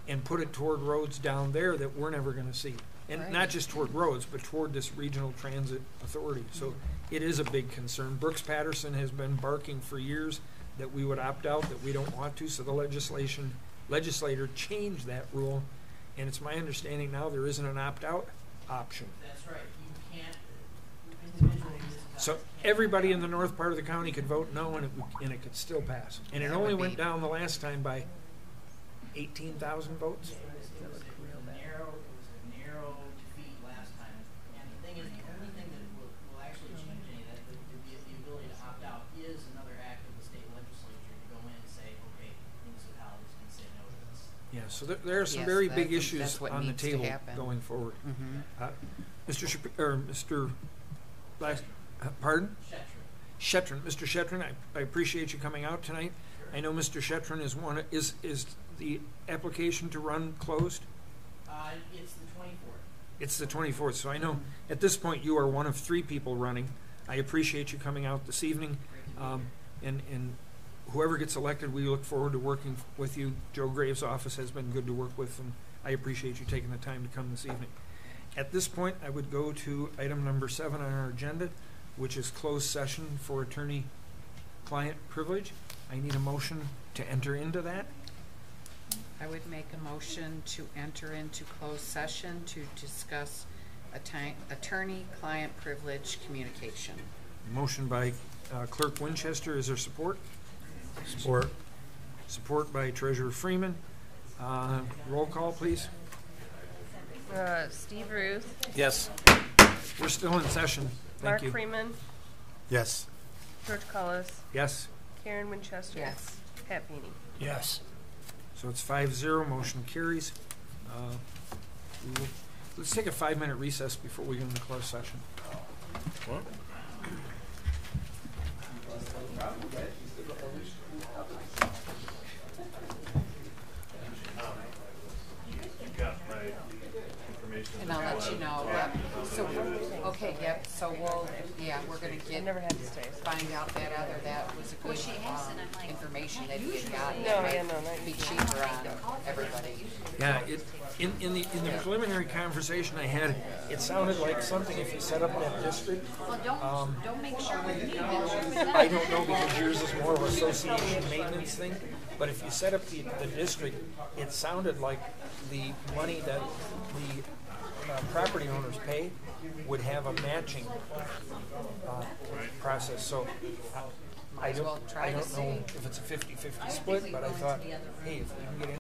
Speaker 4: and put it toward roads down there that we're never going to see. And
Speaker 2: Right.
Speaker 4: not just toward roads, but toward this regional transit authority. So it is a big concern. Brooks Patterson has been barking for years that we would opt out, that we don't want to, so the legislator changed that rule. And it's my understanding now there isn't an opt-out option.
Speaker 15: That's right, you can't, individual municipalities.
Speaker 4: So everybody in the north part of the county could vote no, and it could still pass. And it
Speaker 2: That
Speaker 4: only
Speaker 2: would
Speaker 4: went
Speaker 2: be-
Speaker 4: down the last time by 18,000 votes.
Speaker 15: It was a narrow defeat last time, and the thing is, the only thing that will actually change any of that, the ability to opt out, is another act of the state legislature to go in and say, okay, municipalities can say no to this.
Speaker 4: Yeah, so there are some
Speaker 2: Yes,
Speaker 4: very
Speaker 2: I
Speaker 4: big
Speaker 2: think
Speaker 4: issues
Speaker 2: that's what
Speaker 4: on the
Speaker 2: needs to
Speaker 4: table
Speaker 2: happen.
Speaker 4: going forward.
Speaker 2: Mhm.
Speaker 4: Mr. Pardon? Shetron. Mr. Shetron, I appreciate you coming out tonight. I know Mr. Shetron is the application to run closed?
Speaker 15: It's the 24th.
Speaker 4: It's the 24th, so I know at this point you are one of 3 people running. I appreciate you coming out this evening. And whoever gets elected, we look forward to working with you. Joe Graves' office has been good to work with, and I appreciate you taking the time to come this evening. At this point, I would go to item number 7 on our agenda, which is closed session for attorney-client privilege. I need a motion to enter into that.
Speaker 2: I would make a motion to enter into closed session to discuss attorney-client privilege communication.
Speaker 4: Motion by Clerk Winchester. Is there support?
Speaker 9: Support.
Speaker 4: Support by Treasurer Freeman. Roll call, please.
Speaker 12: Steve Ruth,
Speaker 7: Yes.
Speaker 4: We're still in session. Thank
Speaker 12: Mark
Speaker 4: you.
Speaker 12: Freeman,
Speaker 9: Yes.
Speaker 12: George Cullis,
Speaker 4: Yes.
Speaker 12: Karen Winchester.
Speaker 2: Yes.
Speaker 12: Pat Feeney.
Speaker 9: Yes.
Speaker 4: So it's 5-0, motion carries. Let's take a 5-minute recess before we go into closed session.
Speaker 7: What?
Speaker 14: You got my information.
Speaker 2: And I'll let you know, yep. So, okay, yep, so we're gonna get,
Speaker 12: Never had to stay.
Speaker 2: find out that was a good, information that you had gotten.
Speaker 12: No, yeah, no, not
Speaker 2: Be
Speaker 12: usually.
Speaker 2: cheaper on everybody.
Speaker 4: Yeah, in the preliminary conversation I had, it sounded like something if you set up that district.
Speaker 5: Don't make sure with me,
Speaker 4: I don't know because yours is more of an association maintenance thing, but if you set up the district, it sounded like the money that the property owners pay would have a matching process. So I
Speaker 2: Might as well
Speaker 4: don't
Speaker 2: try to
Speaker 4: know
Speaker 2: see.
Speaker 4: if it's a 50-50 split, but I thought, hey, if we can get in